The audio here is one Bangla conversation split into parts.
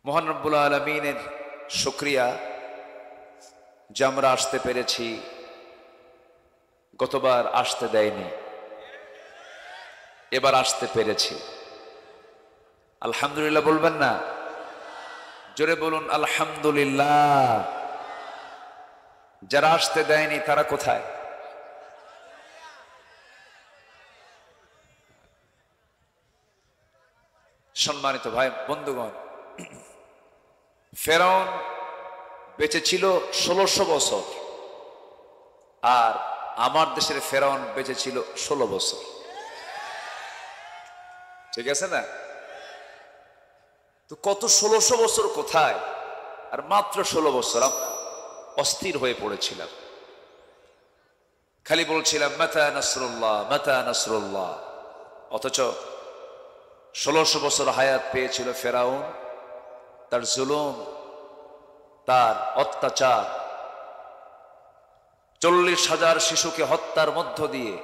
মহান রব্বুল আলামিনের শুকরিয়া যে আমরা আসতে পেরেছি, গতবার আসতে দেয়নি, এবার আসতে পেরেছি। আলহামদুলিল্লাহ বলবেন না? জোরে বলুন আলহামদুলিল্লাহ। যারা আসতে দেয়নি তারা কোথায়? সম্মানিত ভাই বন্ধুগণ, ফেরাউন বেঁচে ছিল 1600 বছর, আর আমার দেশের ফেরাউন বেঁচে ছিল 16 বছর। ঠিক আছে না? তো কত 1600 বছর কোথায়, আর মাত্র 16 বছর আমরা অস্থির হয়ে পড়েছিলাম, খালি বলছিলাম মাতা নাসরুল্লাহ, মাতা নাসরুল্লাহ। অথচ 1600 বছর হায়াত পেয়েছিল ফেরাউন। তার জুলুম, তার অত্যাচার, 40,000 শিশুকে হত্যার মধ্য দিয়ে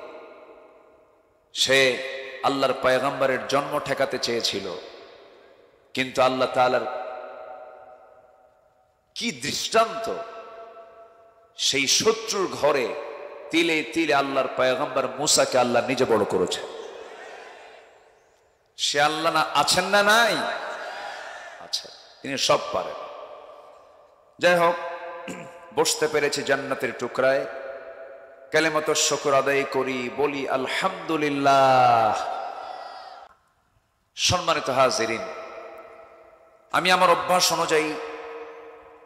সে আল্লাহর পয়গম্বরের জন্ম ঠেকাতে চেয়েছিল। কিন্তু আল্লাহ তাআলার কি দৃষ্টান্ত! সেই শত্রুর ঘরে তিলে তিলে আল্লাহর পয়গম্বর মুসাকে আল্লাহ নিজে বড় করেছে। সে আল্লাহ না আছেন না নাই? আচ্ছা, তিনি সব পারেন। যাই হোক, বসতে পেরেছি জান্নাতের টুকরায়, কালেমাত শুকর আদায় করি, বলি আলহামদুলিল্লাহ। সম্মানিত হাজিরিন, আমি আমার অভ্যাস অনুযায়ী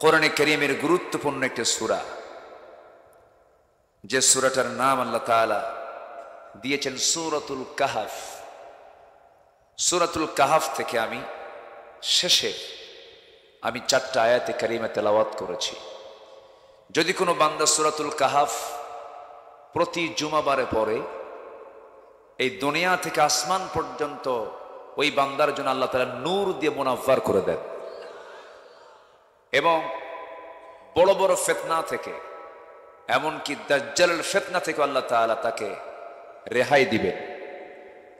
কোরআনে কারীমের গুরুত্বপূর্ণ একটি সূরা, যে সূরাটার নাম আল্লাহ তাআলা দিয়েছেন সূরাতুল কাহফ, সূরাতুল কাহফ থেকে আমি শেষে 4টা আয়াতে কারিমা তেলাওয়াত করেছি। যদি কোনো বান্দা সূরাতুল কাহফ প্রতি জুমাবারে পড়ে, এই দুনিয়া থেকে আসমান পর্যন্ত ওই বান্দার জন্য আল্লাহ তাআলা নূর দিয়ে মুনাফফার করে দেন, এবং বড় বড় ফিতনা থেকে, এমনকি দাজ্জালের ফিতনা থেকে আল্লাহ তাআলা তাকে রেহাই দিবেন,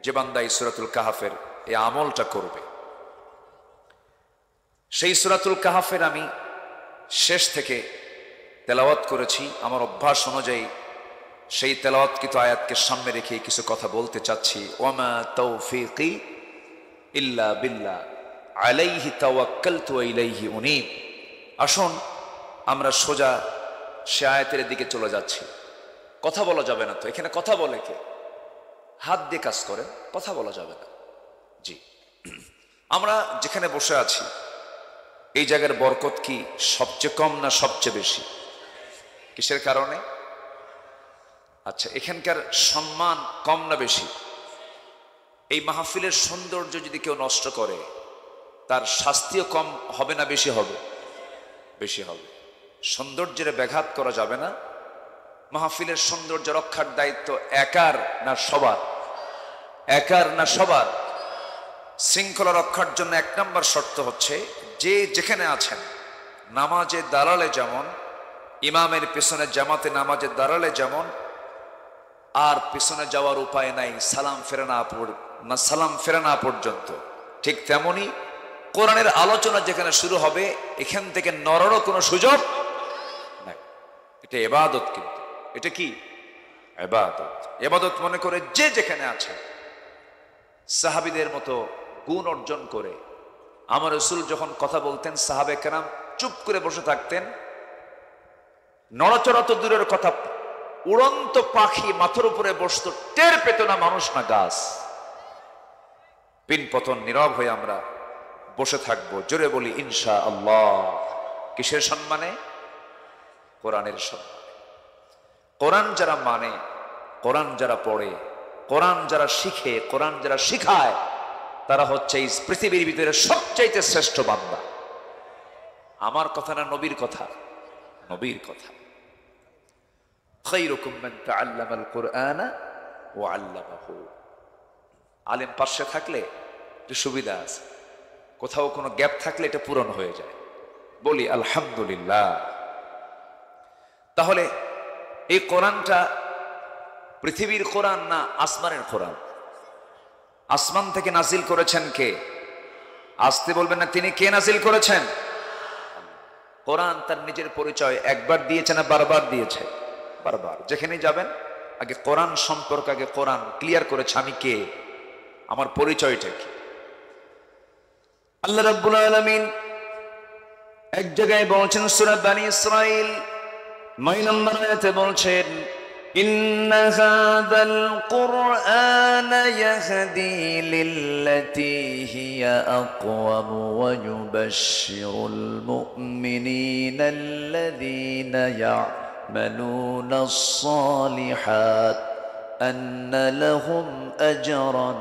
যে বান্দা এই সূরাতুল কাহফের এই আমলটা করবে। সেই সূরাতুল কাহফের আমি শেষ থেকে তেলাওয়াত করেছি। আমার অভ্যাস অনুযায়ী সেই তেলাওয়াতকৃত আয়াতকে সামনে রেখে কিছু কথা বলতে চাচ্ছি। ওয়ামা তাওফীকি ইল্লা বিল্লাহ আলাইহি তাওয়াক্কালতু ওয়া ইলাইহি উনীব। আসুন আমরা সোজা সে আয়াতের দিকে চলে যাচ্ছি। কথা বলা যাবে না তো? এখানে কথা বলে কে? হাত দিয়ে কাজ করেন, কথা বলা যাবে না। জি, আমরা যেখানে বসে আছি এই জায়গার বরকত কি সবচেয়ে কম না সবচেয়ে বেশি? কিসের কারণে? আচ্ছা, এখানকার সম্মান কম না বেশি? এই মাহফিলের সৌন্দর্য যদি কেউ নষ্ট করে, তার শাস্তিও কম হবে না বেশি হবে? বেশি হবে। সৌন্দর্যের ব্যাঘাত করা যাবে না। মাহফিলের সৌন্দর্য রক্ষার দায়িত্ব একার না সবার? একার না সবার? শৃঙ্খলা রক্ষার জন্য 1 নম্বর শর্ত হচ্ছে, যে যেখানে আছেন নামাজে দাঁড়ালে যেমন, ইমামের পেছনে জামাতে নামাজে দাঁড়ালে যেমন আর পেছনে যাওয়ার উপায় নাই সালাম ফেরা না পর্যন্ত, ঠিক তেমনি কোরআনের আলোচনা যেখানে শুরু হবে এখান থেকে নড়ারও কোনো সুযোগ নাই। এটা ইবাদত, কিন্তু এটা কি ইবাদত? ইবাদত মনে করে যে যেখানে আছেন সাহাবীদের মতো গুণ অর্জন করে, আমার রাসূল যখন কথা বলতেন সাহাবে কেরাম চুপ করে বসে থাকতেন। নড়াচড়া তো দূরের কথা, উড়ন্ত পাখি মাথার উপরে বসতো, টের পেত না মানুষ না গাছ। পিনপতন নীরব হয়ে আমরা বসে থাকবো। জোরে বলি ইনশাআল্লাহ। কিসের সম্মানে? কোরআনের সম্মানে। কোরআন যারা মানে, কোরআন যারা পড়ে, কোরআন যারা শিখে, কোরআন যারা শিখায়, তারা হচ্ছে এই পৃথিবীর ভিতরে সবচাইতে শ্রেষ্ঠ বান্দা। আমার কথা না, নবীর কথা? নবীর কথা। খায়রুকুম মান তাআল্লামাল কুরআনা ওয়া আল্লামাহু। আলেম পাশে থাকলে একটু সুবিধা আছে, কোথাও কোনো গ্যাপ থাকলে এটা পূরণ হয়ে যায়। বলি আলহামদুলিল্লাহ। তাহলে এই কোরআনটা পৃথিবীর কোরআন না আসমানের কোরআন? আসমান থেকে নাজিল করেছেন কে? আসতে বলবেন না, তিনি কে নাজিল করেছেন? কোরআন তার নিজের পরিচয় একবার দিয়েছে না বারবার দিয়েছে? বারবার। যেখানে যাবেন আগে কোরআন সম্পর্কে আগে কোরআন ক্লিয়ার করেছে, আমি কে, আমার পরিচয়টা কি। আল্লাহ রাব্বুল আলামিন এক জায়গায় বলছেন সূরা বনী ইসরাঈল 9 নম্বর আয়াতে বলছেন, ইন্না হাযাল কুরআন ইয়াহদি লিল্লাতী হিয়া আকওয়াম ওয়া ইউবাশশিরুল মুমিনিনা আল্লাযীনা ইয়া'মালুনাস সালিহাত আন্না লাহুম আজরান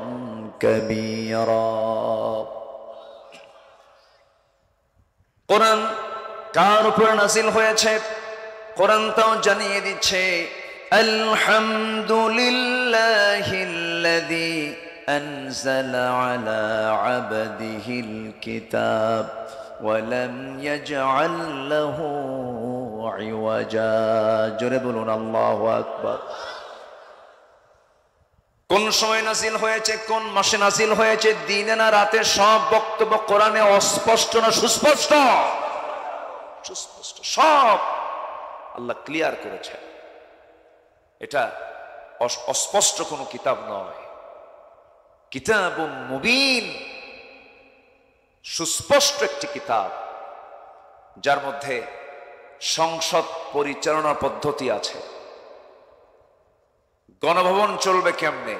কাবীরা। কোরআন কার উপর নাযিল হয়েছে? কোরআন তাও জানিয়ে দিচ্ছে, আলহামদুলিল্লাহিল্লাযী আনজালা আলা আবদিহিল কিতাব ওয়া লাম ইয়াজআল লাহু ইওয়াজা। জোরে বলুন আল্লাহু আকবার। কোন সময় নাজিল হয়েছে, কোন মাসে নাজিল হয়েছে, দিনে না রাতে, সব বক্তব্য কোরআনে অস্পষ্ট না সুস্পষ্ট? সুস্পষ্ট, সব আল্লাহ ক্লিয়ার করেছেন। এটা অস্পষ্ট কোনো কিতাব নয়, কিতাবুম মুবিন, সুস্পষ্ট একটি কিতাব, যার মধ্যে সংসদ পরিচালনা পদ্ধতি আছে। গণভবন চলবে কেমনে,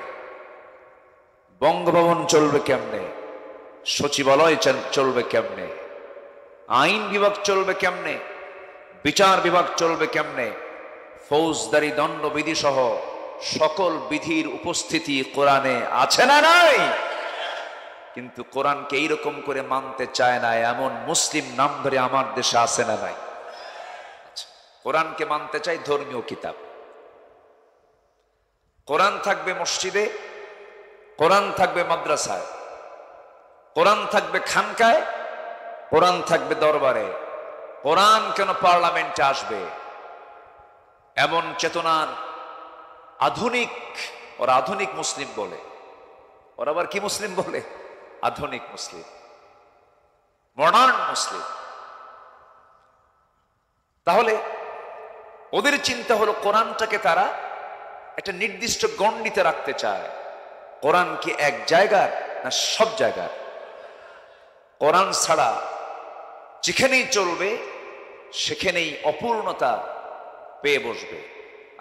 বঙ্গভবন চলবে কেমনে, সচিবালয় চলবে কেমনে, আইন বিভাগ চলবে কেমনে, বিচার বিভাগ চলবে কেমনে, ফৌজদারি দণ্ডবিধি সহ সকল বিধির উপস্থিতি কোরআনে আছে না নাই? কিন্তু কোরআনকে এইরকম করে মানতে চায় না এমন মুসলিম নাম ধরে আমার দেশে আছে না নাই? কোরআনকে মানতে চাই ধর্মীয় কিতাব। কোরআন থাকবে মসজিদে, কোরআন থাকবে মাদ্রাসায়, কোরআন থাকবে খানকায়, কোরআন থাকবে দরবারে। কোরআন কেন পার্লামেন্টে আসবে? এমন চেতনার আধুনিক, ওরা আধুনিক মুসলিম বলে, ওরা আবার কি মুসলিম বলে? আধুনিক মুসলিম, মডার্ন মুসলিম। তাহলে ওদের চিন্তা হলো কোরআনটাকে তারা একটা নির্দিষ্ট গণ্ডিতে রাখতে চায়। কোরআন কি এক জায়গার না সব জায়গার? কোরআন ছাড়া যেখানেই চলবে সেখানেই অপূর্ণতা পেয়ে বসবে,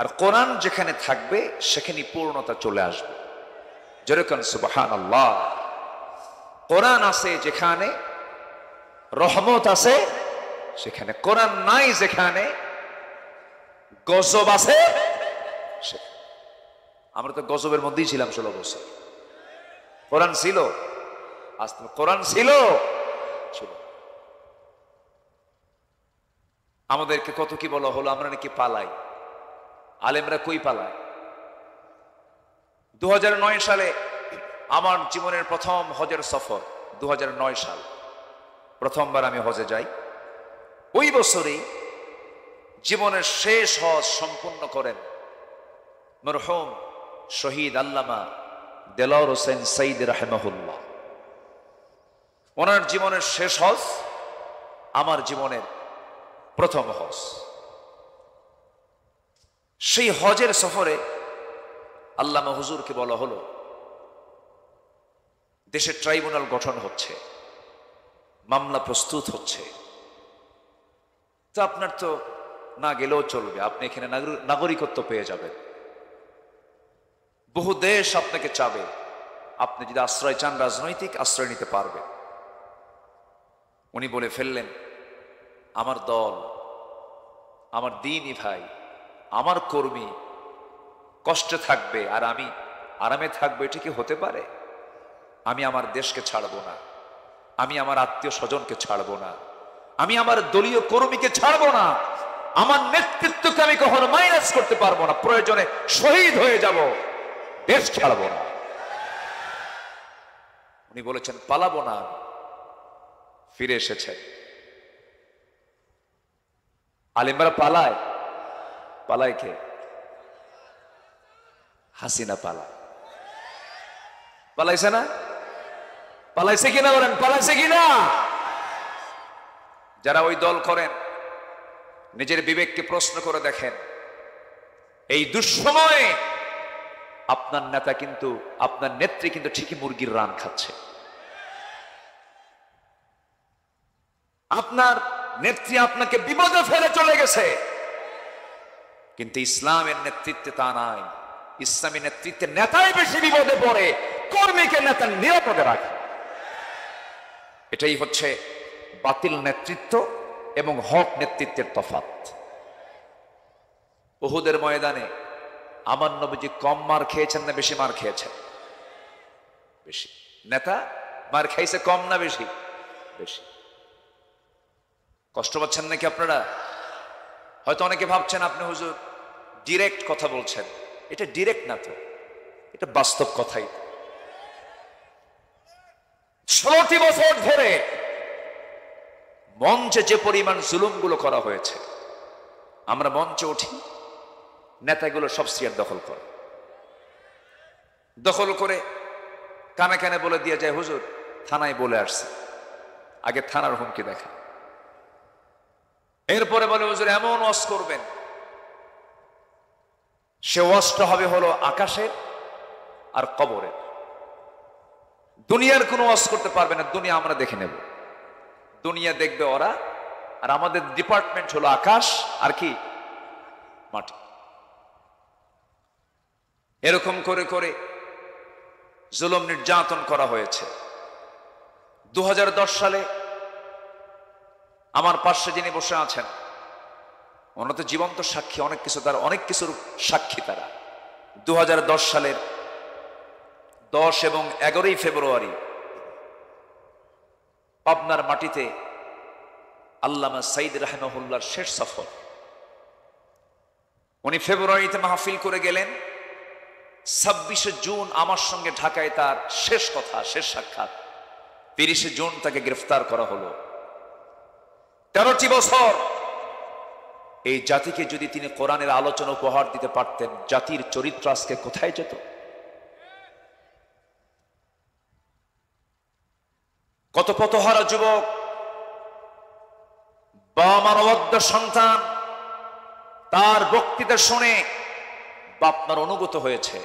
আর কোরআন যেখানে থাকবে সেখানেই পূর্ণতা চলে আসবে। যেরকম সুবহানাল্লাহ, কোরআন আছে যেখানে রহমত আছে সেখানে, কোরআন নাই যেখানে গজব আছে সেখানে। আমরা তো গজবের মধ্যেই ছিলাম 16 বছর। কোরআন ছিল, কোরআন ছিল। আমাদেরকে কত কি বলা হলো, আমরা নাকি পালাই। আলেমরা কই পালায়? 2009 সালে আমার জীবনের প্রথম হজের সফর, 2009 সাল প্রথমবার আমি হজে যাই। ওই বছরই জীবনের শেষ হজ সম্পূর্ণ করেন মরহুম শহীদ আল্লামা দেলোয়ার হোসেন সঈদ রাহিমাহুল্লাহ। ওনার জীবনের শেষ হজ আমার জীবনের প্রথম হজ। সেই হজের সফরে আল্লামা হুজুরকে বলা হলো, দেশে ট্রাইব্যুনাল গঠন হচ্ছে, মামলা প্রস্তুত হচ্ছে, তো আপনার তো না গেলেও চলবে, আপনি এখানে নাগরিকত্ব পেয়ে যাবেন, বহু দেশ আপনাকে চাবে, আপনি যদি আশ্রয় চান রাজনৈতিক আশ্রয় নিতে পারবেন। উনি বলে ফেললেন, আমার দল, আমার দ্বীনি ভাই, আমার কর্মী কষ্টে থাকবে আর আমি আরামে থাকবো, এটা কি হতে পারে? আমি আমার দেশকে ছাড়বো না, আমি আমার আত্মীয় স্বজনকে ছাড়বো না, আমি আমার দলীয় কর্মীকে ছাড়বো না, আমার নেতৃত্বকে আমি কখনো মাইনাস করতে পারবো না, প্রয়োজনে শহীদ হয়ে যাব, দেশ ছাড়বো না। উনি বলেছেন পালাবো না। ফিরে এসেছেন। আলেমরা পালায়, পালায় কে? হাসিনা পালায়, পালাইছে না? পালাইছে কিনা বলেন, পালাইছে কিনা? যারা ওই দল করেন নিজের বিবেককে প্রশ্ন করে দেখেন, এই দুঃসময়ে আপনার নেতা কিন্তু, আপনার নেত্রী কিন্তু ঠিকই মুরগির রান খাচ্ছে। আপনার নেত্রী আপনাকে বিপদে ফেলে চলে গেছে, কিন্তু ইসলামের নেতৃত্বে তা নাই। ইসলামী নেতৃত্বে নেতাই বেশি বিপদে পড়ে, কর্মীকে নেতা নিরাপদে রাখে। এটাই হচ্ছে বাতিল নেতৃত্ব এবং হক নেতৃত্বের তফাৎ। উহুদের ময়দানে আমার নবীজি কম মার খেয়েছেন না বেশি মার খেয়েছেন? বেশি। নেতা মার খাইছে কম না বেশি? বেশি। কষ্ট পাচ্ছেন নাকি আপনারা? হয়তো অনেকে ভাবছেন আপনি হুজুর ডিরেক্ট কথা বলছেন। এটা ডিরেক্ট না তো, এটা বাস্তব কথাই। 16টি বছর ধরে মঞ্চে যে পরিমাণ জুলুমগুলো করা হয়েছে, আমরা মঞ্চে উঠি, নেতাগুলো সব চেয়ার দখল করে কানে কানে বলে দিয়ে যায় হুজুর থানায় বলে আসছে। আগে থানার হুমকি দেখা, এরপরে বলে হুজুর এমন ওয়াজ করবেন, সে ওয়াজটা হবে হলো আকাশের আর কবরের। দুনিয়ার কোনো ওয়াজ করতে পারবে না, দুনিয়া আমরা দেখে নেব, দুনিয়া দেখবে ওরা, আর আমাদের ডিপার্টমেন্ট হলো আকাশ আর কি মাটি। এরকম করে করে জুলুম নির্যাতন করা হয়েছে। 2010 সালে আমার পাশে যিনি বসে আছেন, ওনারা তো জীবন্ত সাক্ষী, অনেক কিছু, তার অনেক কিছুর সাক্ষী তারা। 2010 সালের 10 এবং 11 ফেব্রুয়ারি পাবনার মাটিতে আল্লামা সাইদ রাহিমাহুল্লাহর শেষ সফর। উনি ফেব্রুয়ারিতে মাহফিল করে গেলেন, 26শে জুন আমার সঙ্গে ঢাকায় তার শেষ কথা, শেষ সাক্ষাৎ। 30শে জুন তাকে গ্রেফতার করা হলো। 13টি বছর এই জাতিকে যদি তিনি কোরআনের আলোচনা উপহার দিতে পারতেন, জাতির চরিত্র আজকে কোথায় যেত? কত পথহারা যুবক বা মানবদ্য সন্তান তার বক্তৃতা শুনে বাপমার অনুগত হয়েছে।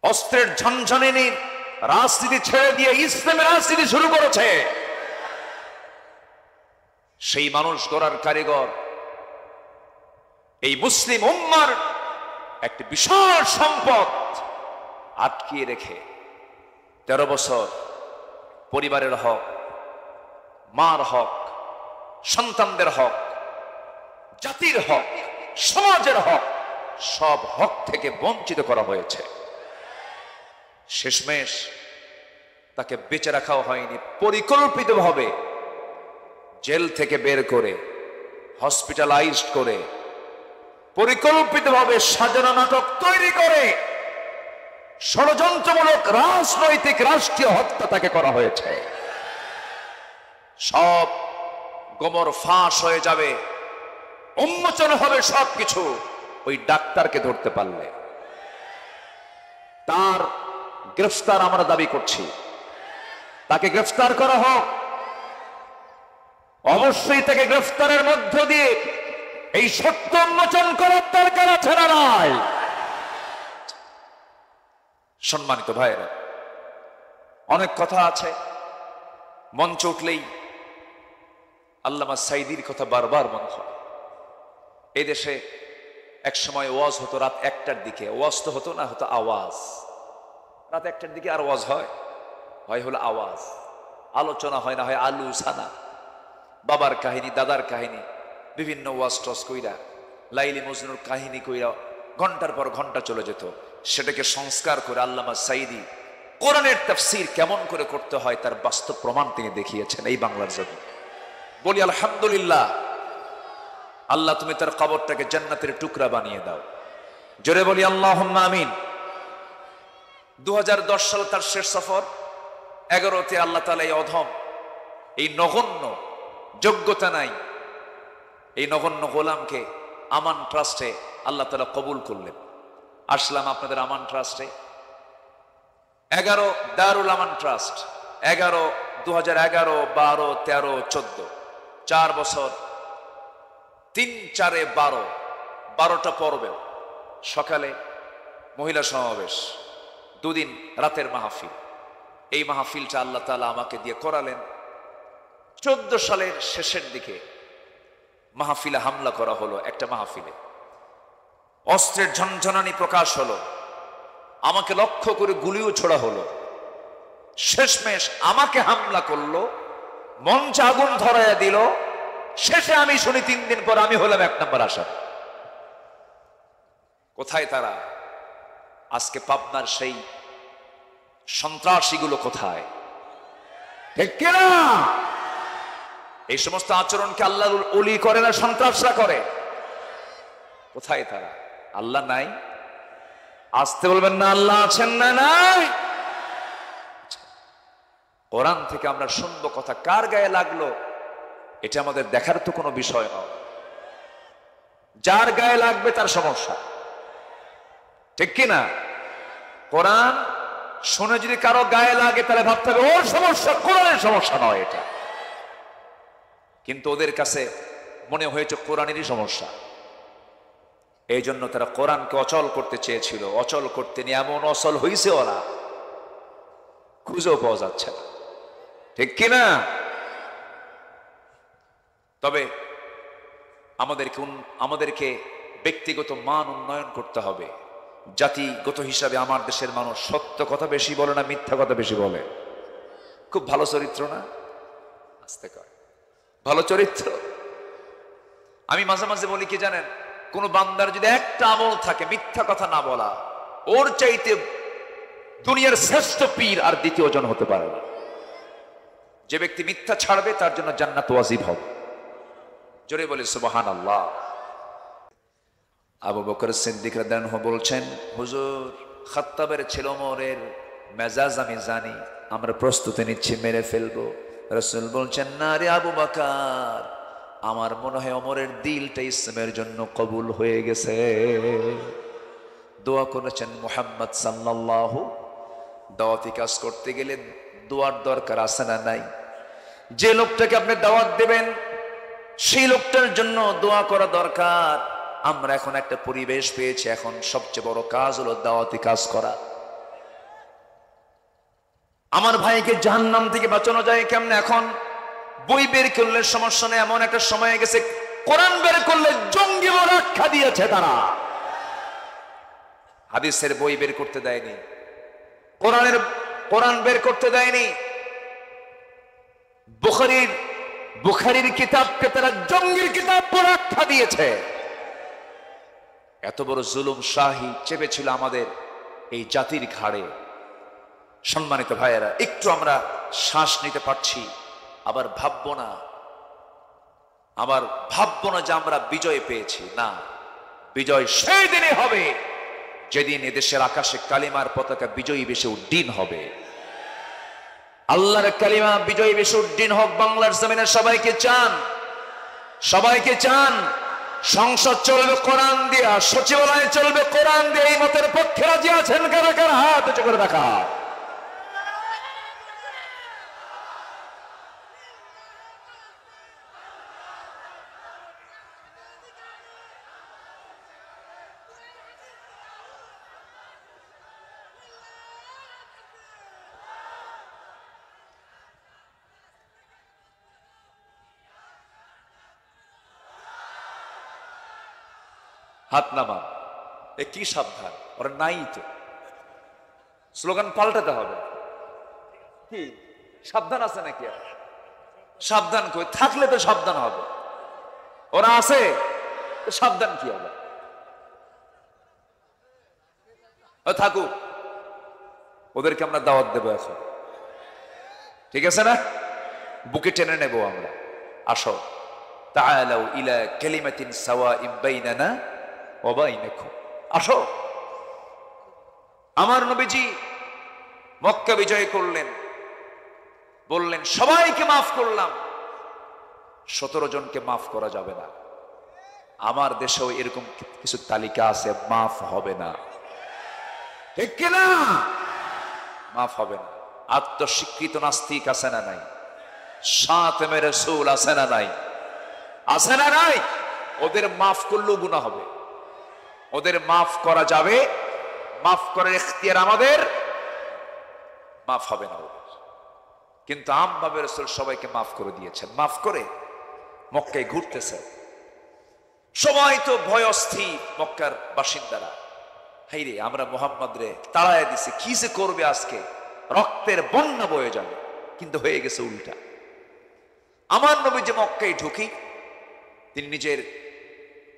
অস্ত্রের ঝনঝনিনী রাজনীতি ছেড়ে দিয়ে ইসলামের রাজনীতি শুরু করেছে। সেই মানুষ গড়ার কারিগর এই মুসলিম উম্মার একটি বিশাল সম্পদ আটকিয়ে রেখে 13 বছর পরিবারের হক, মার হক, সন্তানদের হক, জাতির হক, সমাজের হক, সব হক থেকে বঞ্চিত করা হয়েছে। শেষমেশ তাকে বেঁচে রাখাও হয়নি, পরিকল্পিতভাবে জেল থেকে বের করে হসপিটালাইজড করে পরিকল্পিতভাবে সাজানো নাটক তৈরি করে ষড়যন্ত্রমূলক রাজনৈতিক রাষ্ট্রীয় হত্যা তাকে করা হয়েছে। সব গোমর ফাঁস হয়ে যাবে, উন্মোচন হবে সবকিছু ওই ডাক্তারকে ধরতে পারলে। তার গ্রেফতার আমরা দাবি করছি, তাকে গ্রেফতার করা হোক। অবশ্যই তাকে গ্রেফতারের মধ্য দিয়ে এই সত্য উন্মোচন করার দরকার আছে না নাই? সম্মানিত ভাইয়েরা, অনেক কথা আছে, মঞ্চ উঠলেই আল্লামা সাইদির কথা বারবার মনে হয়। এই দেশে এক সময় ওয়াজ হতো রাত 1টার দিকে, ওয়াজ তো হতো না, হতো আওয়াজ। রাত 1টার দিকে আর ওয়াজ হয় হলো আওয়াজ, আলোচনা হয় না হয় আলু ছানা, বাবার কাহিনী, দাদার কাহিনী, বিভিন্ন ওয়াজ টস কইরা, লাইলি মজনুর কাহিনী কইরা ঘন্টার পর ঘন্টা চলে যেত। সেটাকে সংস্কার করে আল্লামা সাইদি কোরআনের তাফসীর কেমন করে করতে হয় তার বাস্তব প্রমাণ তিনি দেখিয়েছেন এই বাংলার জন্য। বলি আলহামদুলিল্লাহ। আল্লাহ তুমি তার কবরটাকে জান্নাতের টুকরা বানিয়ে দাও, জোরে বলি আল্লাহুম্মা আমিন। 2010 সালে তার শেষ সফর। 11তে আল্লাহ তাআলা এই অধম, এই নগণ্য, যোগ্যতা নাই এই নগণ্য গোলামকে আমান ট্রাস্টে আল্লাহ তাআলা কবুল করলেন। আসলাম আপনাদের আমান ট্রাস্টে। 11 দারুল আমান ট্রাস্ট, 11, 2011, 12, 13, 14, 4 বছর, 3, 4, 12টা পর্বে, সকালে মহিলা সমাবেশ, 2 দিন রাতের মাহফিল। এই মাহফিলটা আল্লাহ তাআলা আমাকে দিয়ে করালেন। 14 সালের শেষের দিকে মাহফিলে হামলা করা হলো। একটা মাহফিলে অস্ত্রের ঝনঝনানি প্রকাশ হলো, আমাকে লক্ষ্য করে গুলিও ছোড়া হলো। শেষমেশ আমাকে হামলা করলো, মঞ্চে আগুন ধরাইয়া দিল। শেষে আমি শুনি 3 দিন পর আমি হলাম 1 নম্বর আসামি। কোথায় তারা? আজকে পাবনার সেই সন্ত্রাসীগুলো কোথায়? ঠিক কিনা? এই সমস্ত আচরণকে আল্লাহর ওলি করে না, সন্ত্রাসরা করে। কোথায় তারা? আল্লাহ নাই? আসতে বলবেন না, আল্লাহ আছেন না? নাই। কোরআন থেকে আমরা শুনবো কথা, কার গায়ে লাগলো এটা আমাদের দেখার তো কোনো বিষয় নয়। যার গায়ে লাগবে তার সমস্যা, ঠিক কিনা? কোরআন শুনে যদি কারো গায়ে লাগে তাহলে ভাবতে হবে ওর সমস্যা, কোরআনের সমস্যা নয় এটা। কিন্তু ওদের কাছে মনে হয়েছে কোরআনেরই সমস্যা। এই জন্য তারা কোরআনকে অচল করতে চেয়েছিল। অচল করতে নিয়ে এমন অচল হয়েছে ওরা, খুঁজেও পাওয়া যাচ্ছে না, ঠিক কিনা? তবে আমাদেরকে ব্যক্তিগত মান উন্নয়ন করতে হবে। জাতিগত হিসাবে আমার দেশের মানুষ সত্য কথা বেশি বলে না মিথ্যা কথা বেশি বলে? খুব ভালো চরিত্র না? আস্তে কর, ভালো চরিত্র। আমি মাঝে মাঝে বলি কি জানেন, কোন বান্দার যদি একটা আমল থাকে মিথ্যা কথা না বলা, ওর চাইতে দুনিয়ার শ্রেষ্ঠ পীর আর দ্বিতীয় জন হতে পারে না। যে ব্যক্তি মিথ্যা ছাড়বে তার জন্য জান্নাত ওয়াজিব হবে। জোরে বলে সুবহানাল্লাহ। আবু বকর সিদ্দিক রাদিয়াল্লাহু আনহু বলছেন, হুজুর খাত্তাবের ছেলে ওমরের মেজাজ আমি জানি, আমরা প্রস্তুতি নিচ্ছি, মেরে ফেলবো। রাসূল বলছেন, না রে আবু বকর, আমার মনে হয় ওমরের দিলটা ইসলামের জন্য কবুল হয়ে গেছে। দোয়া করেছেন মুহাম্মদ সাল্লাল্লাহু। দাওয়াতি কাজ করতে গেলে দোয়ার দরকার আছে না নাই? যে লোকটাকে আপনি দাওয়াত দেবেন সেই লোকটার জন্য দোয়া করা দরকার। আমরা এখন একটা পরিবেশ পেয়েছি, এখন সবচেয়ে বড় কাজ হলো দাওয়াতি কাজ করা। আমার ভাইকে জাহান্নাম থেকে বাঁচানো যায় কেমনে? এখন বই বের করলে সমস্যা নেই, এমন একটা সময় গেছে কোরআন বের করলে জঙ্গি বলে আখ্যা দিয়েছে তারা। হাদিসের বই বের করতে দেয়নি, কোরআন বের করতে দেয়নি। বুখারীর কিতাবকে তারা জঙ্গির কিতাব বলে আখ্যা দিয়েছে। এত বড় জুলুম শাহী চেপেছিল আমাদের এই জাতির ঘাড়ে। সম্মানিত ভাইয়েরা, একটু আমরা শ্বাস নিতে পারছি, আবার ভাববো না যে আমরা বিজয় পেয়েছি। না, বিজয় সেই দিনই হবে যেদিন এদেশের আকাশে কালিমার পতাকা বিজয়ী বেশে উড্ডীন হবে। আল্লাহর কালিমা বিজয়ী বেশে উড্ডীন হোক বাংলার জমিনে। সবাইকে চান। সংসদ চলবে কোরআন দিয়া, সচিবালয় চলবে কোরআন দিয়ে। এই মতের পক্ষে রাজি আছেন কারা কারা? হাত উঁচু করে দেখা। হাত নামা। এ কি সাবধান? ওরা নাই তো, স্লোগান পাল্টাতে হবে। কি সাবধান আছে নাকি? সাবধান কই? থাকলে তো সাবধান হবে। ওরা আছে, সাবধান কি হবে? থাকুক, ওদেরকে আমরা দাওয়াত দেবো এখন, ঠিক আছে না? বুকে টেনে নেবো আমরা। আসো, তাআলাউ ইলা কালিমাতিন সাওয়াইন বাইনানা ওয়া বাইনাকুম। আসো। আমার নবীজি মক্কা বিজয় করলেন, বললেন সবাইকে মাফ করলাম, 17 জনকে মাফ করা যাবে না। আমার দেশেও এরকম কিছু তালিকা আছে, মাফ হবে না, ঠিক কিনা? মাফ হবে না। আত্মস্বীকৃত নাস্তিক আছে না নাই? শাতিমে রাসূল আছে না নাই? আছে না নাই? ওদের মাফ করলেও গুনাহ হবে। ওদের মাফ করা যাবে, মাফ করার ইখতিয়ার আমাদের, মাফ হবে না ওদের। কিন্তু আমভাবে রাসূল সবাইকে মাফ করে দিয়েছেন। মাফ করে মক্কায় ঘুরতেছে, সবাই তো ভয় অস্থির মক্কার বাসিন্দারা। হাইরে, আমরা মুহাম্মদ রে তাড়ায় দিছে, কি যে করবে আজকে, রক্তের বন্যা বয়ে যাবে। কিন্তু হয়ে গেছে উল্টা। আমার নবী যে মক্কায় ঢুকি, তিনি নিজের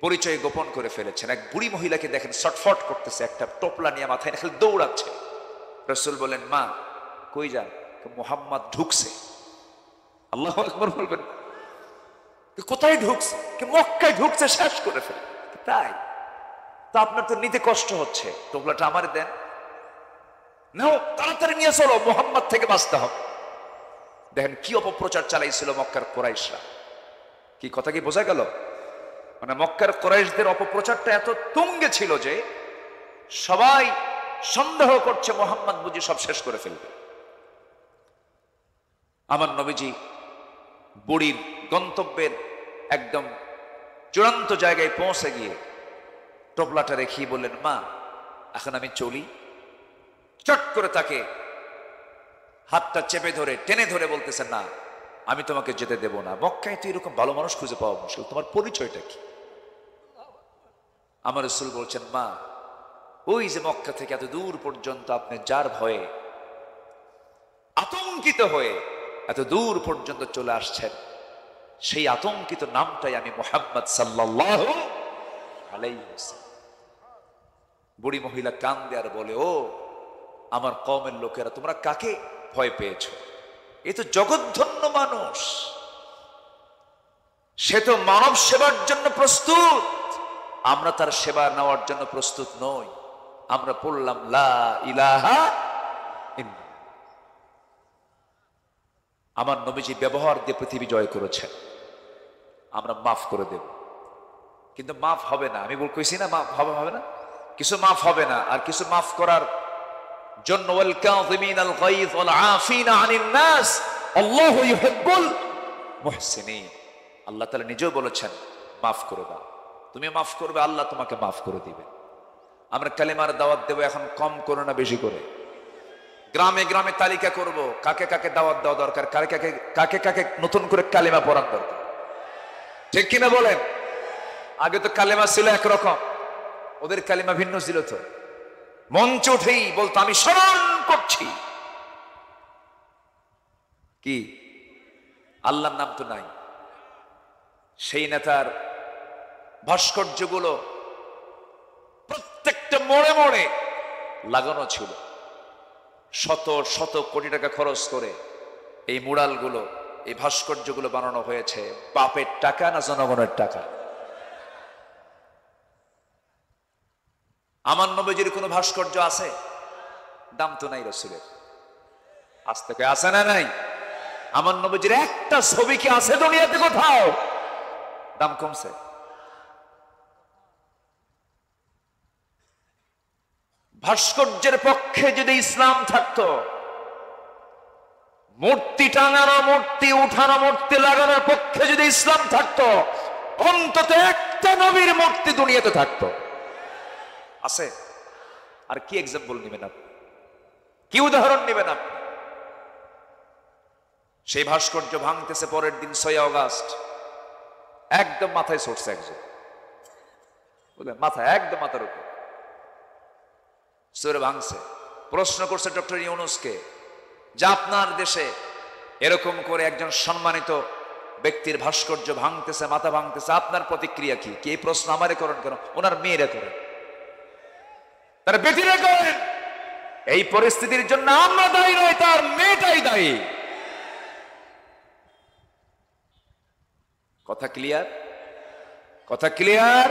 পরিচয় গোপন করে ফেলেছেন। এক বুড়ি মহিলাকে দেখেন ছটফট করতেছে, একটা টোপলা নিয়ে মাথায় রেখে দৌড়াচ্ছে। রাসূল বলেন, মা কই যান? মুহাম্মদ ঢুকছে। আল্লাহু আকবার বলবেন। কোথায় ঢুকছে? মক্কায় ঢুকছে, শেষ করে ফেলে। তাই তা আপনার তো নিতে কষ্ট হচ্ছে, টোপলাটা আমারে দেন। নাও, তাড়াতাড়ি নিয়ে চলো, মুহাম্মদ থেকে বাঁচতে হবে। দেখেন কি অপপ্রচার চালাইছিল মক্কার কুরাইশরা। কি কথা কি বোঝা গেল? মানে মক্কার কুরাইশদের অপপ্রচারটা এত তুঙ্গে ছিল যে সবাই সন্দেহ করছে মুহাম্মদ বুঝি সব শেষ করে ফেলবে। আমার নবীজি বুড়ির গন্তব্যের একদম চূড়ান্ত জায়গায় পৌঁছে গিয়ে টোপলাটা রেখে বললেন, মা এখন আমি চলি। চট করে তাকে হাতটা চেপে ধরে টেনে ধরে বলতেছেন, না আমি তোমাকে যেতে দেব না। মক্কায় তো এরকম ভালো মানুষ খুঁজে পাওয়া মুশকিল, তোমার পরিচয়টা কি? আমার রাসূল বলছেন, মা ওই যে মক্কা থেকে এত দূর পর্যন্ত আপনি যার ভয়ে আতঙ্কিত হয়ে এত দূর পর্যন্ত চলে আসছেন, সেই আতঙ্কিত নামটাই আমি মুহাম্মদ সাল্লাল্লাহু আলাইহি ওয়াসাল্লাম। বুড়ি মহিলা কান্দে আর বলে, ও আমার কওমের লোকেরা, তোমরা কাকে ভয় পেয়েছো? এ তো জগৎধন্য মানুষ, সে তো মানব সেবার জন্য প্রস্তুত। আমরা তার সেবা নেওয়ার জন্য প্রস্তুত নই। আমরা পড়লাম লা ইলাহা ইল্লাল্লাহ। আমার নবীজি ব্যবহার দিয়ে পৃথিবী জয় করেছেন, আমরা মাফ করে দেব। কিন্তু মাফ হবে না। আমি কইছি না মাফ হবে না, কিছু মাফ হবে না। আর কিছু মাফ করার জন্য ওয়াল কাযিমিনাল গায়জ ওয়াল আফিনা আনিন নাস আল্লাহু ইউহিব্বুল মুহসিনিন। আল্লাহ তাআলা নিজেও বলেছেন, মাফ করে দাও। তুমি মাফ করবে, আল্লাহ তোমাকে মাফ করে দিবে। আমরা কালিমার দাওয়াত দেব, এখন কম করো না, বেশি করে। গ্রামে গ্রামে তালিকা করব কাকে কাকে দাওয়াত দেওয়া দরকার, কাকে কাকে নতুন করে কালিমা পড়ার দরকার। ঠিক কিনা বলেন? আগে তো কালিমা ছিল একরকম, ওদের কালিমা ভিন্ন ছিল। তো মঞ্চ উঠেই বলতো, আমি স্মরণ করছি কি আল্লাহর নাম তো নাই। সেই নেতার ভাস্কর্যগুলো প্রত্যেকটা মোড়ে মোড়ে লাগানো ছিল। শত শত কোটি টাকা খরচ করে এই মুরালগুলো, এই ভাস্কর্যগুলো বানানো হয়েছে। বাপের টাকা না জনগণের টাকা? আমার নবীজির কোনো ভাস্কর্য আছে? দাম তো নাই রাসূলের। আজ থেকে আছে না নাই? আমার নবীজির একটা ছবি কি আছে দুনিয়াতে কোথাও? দাম কমছে? ভাস্কর্যের পক্ষে যদি ইসলাম থাকতো, মূর্তি টাঙানো, মূর্তি উঠানো, মূর্তি লাগানোর পক্ষে যদি ইসলাম থাকতো, অন্তত একটা নবীর মূর্তি দুনিয়াতে থাকতো। আছে? আর কি এক্সাম্পল নেবেন আপনি? কি উদাহরণ নেবেন আপনি? সেই ভাস্কর্য ভাঙতেছে পরের দিন 6 আগস্ট, একদম মাথায় চড়ছে একজন, বুঝলেন? মাথায় একদম মাথার উপর সরে ভাঙছে। প্রশ্ন করছে ডক্টর ইউনূসকে যে আপনার দেশে এরকম করে একজন সম্মানিত ব্যক্তির ভাস্কর্য ভাঙতেছে, মাথা ভাঙতেছে, আপনার প্রতিক্রিয়া কি? এই প্রশ্ন আমারে করেন কেন? ওনার মেয়েরা করেন, তার বেটিরা করেন। এই পরিস্থিতির জন্য আমরা দায়ী নই, তার মেয়েটাই দায়ী। কথা ক্লিয়ার? কথা ক্লিয়ার?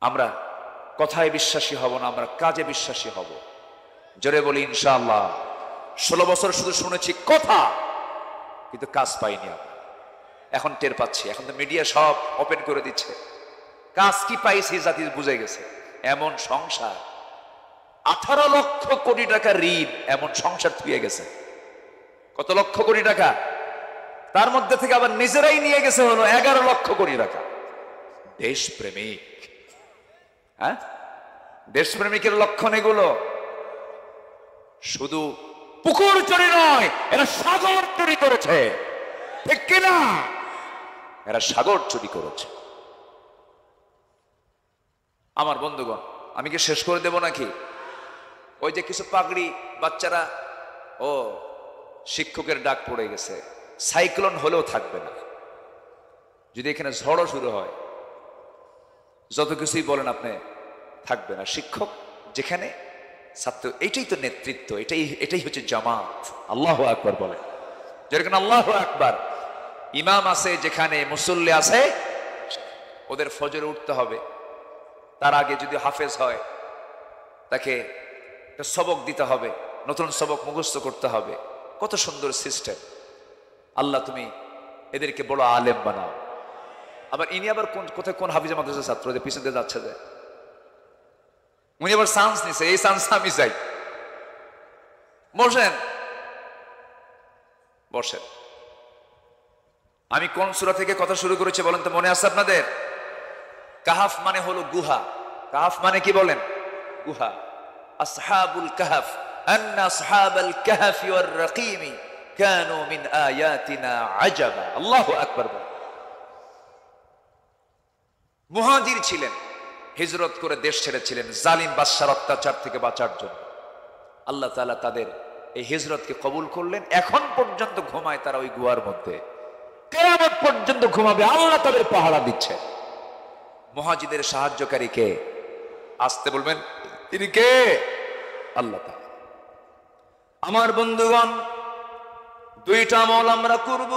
আমরা কথায় বিশ্বাসী হব না, আমরা কাজে বিশ্বাসী হব। জোরে বলি ইনশাআল্লাহ। 16 বছর শুধু শুনেছি কথা, কিন্তু কাজ পাইনি। এখন টের পাচ্ছি, এখন তো মিডিয়া সব ওপেন করে দিচ্ছে। কাজ কি পাইছি জাতি বুঝে গেছে। এমন সংসার, 18 লক্ষ কোটি টাকা ঋণ, এমন সংসার থুয়ে গেছে। কত লক্ষ কোটি টাকা? তার মধ্যে থেকে আবার নিজেরাই নিয়ে গেছে হলো 11 লক্ষ কোটি টাকা। দেশপ্রেমিক, হ্যাঁ, দেশপ্রেমিকের লক্ষণ এগুলো। শুধু পুকুর চুরি নয়, এরা সাগর চুরি করেছে, ঠিক কিনা? এরা সাগর চুরি করেছে। আমার বন্ধুগণ, আমি কি শেষ করে দেব নাকি? ওই যে কিছু পাগড়ি বাচ্চারা, ও শিক্ষকের ডাক পড়ে গেছে, সাইক্লোন হলেও থাকবে না। যদি এখানে ঝড়ও শুরু হয়, যত কিছুই বলেন আপনি, থাকবে না। শিক্ষক যেখানে, ছাত্র, এটাই তো নেতৃত্ব, এটাই হচ্ছে জামাত। আল্লাহু আকবার বলে, যেরকম আল্লাহু আকবার। ইমাম আছে যেখানে, মুসল্লি আছে, ওদের ফজরে উঠতে হবে। তার আগে যদি হাফেজ হয়, তাকে একটা সবক দিতে হবে, নতুন সবক মুখস্থ করতে হবে। কত সুন্দর সিস্টেম। আল্লাহ তুমি এদেরকে বড় আলেম বানাও। আবার ইনি আবার কোথায় কোন হাফিজা মাদ্রাসার ছাত্র, যে পিছন দিয়ে যাচ্ছে, যে উনি আবার চান্স নিছে, এই চান্স আমি চাই। বসেন বসেন। আমি কোন সূরা থেকে কথা শুরু করেছি বলেন তো, মনে আছে আপনাদের? কাহাফ মানে হলো গুহা। কাহাফ মানে কি বলেন? গুহা। আসহাবুল কাহাফ, আন্না আসহাবাল কাহাফি ওয়ার রাকিমি কানু মিন আয়াতিনা আজাবা। আল্লাহু আকবার। মুহাজির ছিলেন, হিজরত করে দেশ ছেড়েছিলেন জালিম বাদশার অত্যাচার থেকে বাঁচার জন্য। আল্লাহ তাআলা তাদের এই হিজরতকে কবুল করলেন। এখন পর্যন্ত ঘুমায় তারা ওই গুহার মধ্যে, কিয়ামত পর্যন্ত ঘুমাবে। আল্লাহ তাদের পাহারা দিচ্ছে। মুহাজিদের সাহায্যকারী কে? আসতে বলবেন, তিনি কে? আল্লাহ তাআলা। আমার বন্ধুগণ, দুইটা আমল আমরা করব,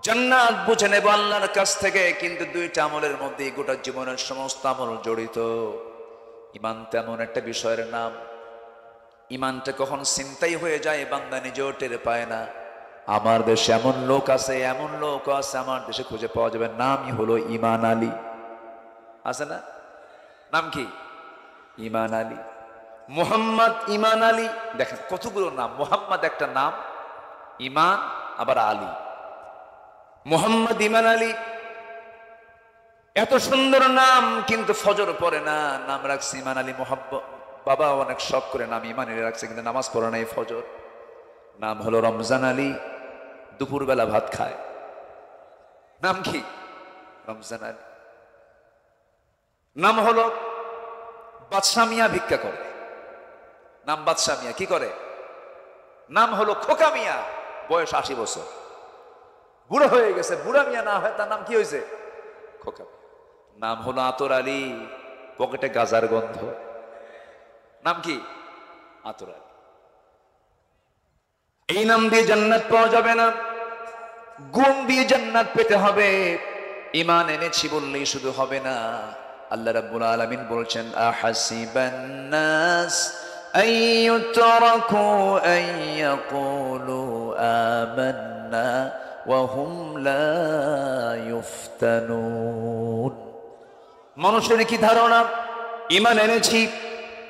জান্নাত বুঝে নেব আল্লাহর কাছ থেকে। কিন্তু দুইটা আমলের মধ্যে গোটা জীবনের সমস্ত আমল জড়িত। ঈমান তেমন একটা বিষয়ের নাম, ঈমানটা কখন চিন্তাই হয়ে যায় বান্দা নিজেও টের পায় না। আমার দেশে এমন লোক আছে, এমন লোক আছে আমার দেশে খুঁজে পাওয়া যাবে, নামই হলো ঈমান আলী। আছে না? নাম কি? ঈমান আলী। মুহাম্মদ ঈমান আলী। দেখেন কতগুলো নাম। মুহাম্মদ একটা নাম, ঈমান আবার আলী। মুহাম্মদ ঈমান আলী, এত সুন্দর নাম, কিন্তু ফজর পড়ে না, নাম রাখছে ঈমান আলী। মোহাব্বত বাবা অনেক শখ করে নাম ঈমান আলী রাখছে, কিন্তু নামাজ পড়ে নাই ফজর। নাম হলো রমজান আলী, দুপুরবেলা ভাত খায়। নাম কি? রমজান আলী। নাম হলো বাদশাহ মিয়া, ভিক্ষা করে। নাম বাদশাহ মিয়া, কি করে? নাম হলো খোকা মিয়া, বয়স 80 বছর, বুড়ো হয়ে গেছে। বুড়া মিয়া না হয়, তার নাম কি হয়েছে? খোকা। নাম হলো আতর আলী, পকেটে গাজার গন্ধ। নাম কি? আতর আলী। এই নাম দিয়ে জান্নাত পাওয়া যাবে না, গুণ দিয়ে জান্নাত পেতে হবে। ঈমান এনেছি বললেই শুধু হবে না। আল্লাহ রাব্বুল আলামিন বলছেন, আহাসিবান নাস আইয়ুতরাকু আইয়াকুলু আমান্না ওয়া হুম লা ইফতানুন। মানুষের কি ধারণা, ঈমান এনেছি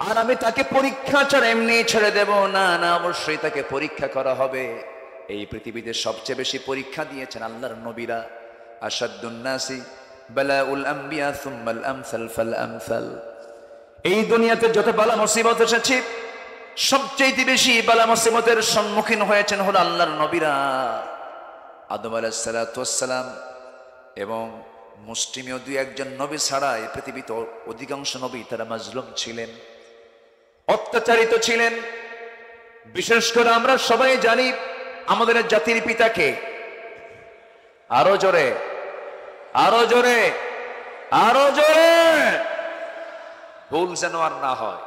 আর আমি তাকে পরীক্ষা ছাড়া এমনি ছেড়ে দেব? না না, অবশ্যই তাকে পরীক্ষা করা হবে। এই পৃথিবীতে সবচেয়ে বেশি পরীক্ষা দিয়েছেন আল্লাহর নবীরা। আশাদ্দুন নাসি বালাউল আম্বিয়া সুম্মাল আমসাল ফাল আমসাল। এই দুনিয়াতে যত বালা মুসিবত এসেছে, সবচেয়ে বেশি বালা মুসিবতের সম্মুখীন হয়েছেন হলো আল্লাহর নবীরা। আদম আলাইহিস সালাতু ওয়াস সালাম এবং মুসলিমীয় দুই একজন নবী ছাড়া এই পৃথিবীতে অধিকাংশ নবী তারা মাজলুম ছিলেন, অত্যাচারিত ছিলেন। বিশেষ করে আমরা সবাই জানি আমাদের জাতির পিতাকে। আরো জোরে, আরো জোরে, আরো জোরে। ভুল যেন আর না হয়।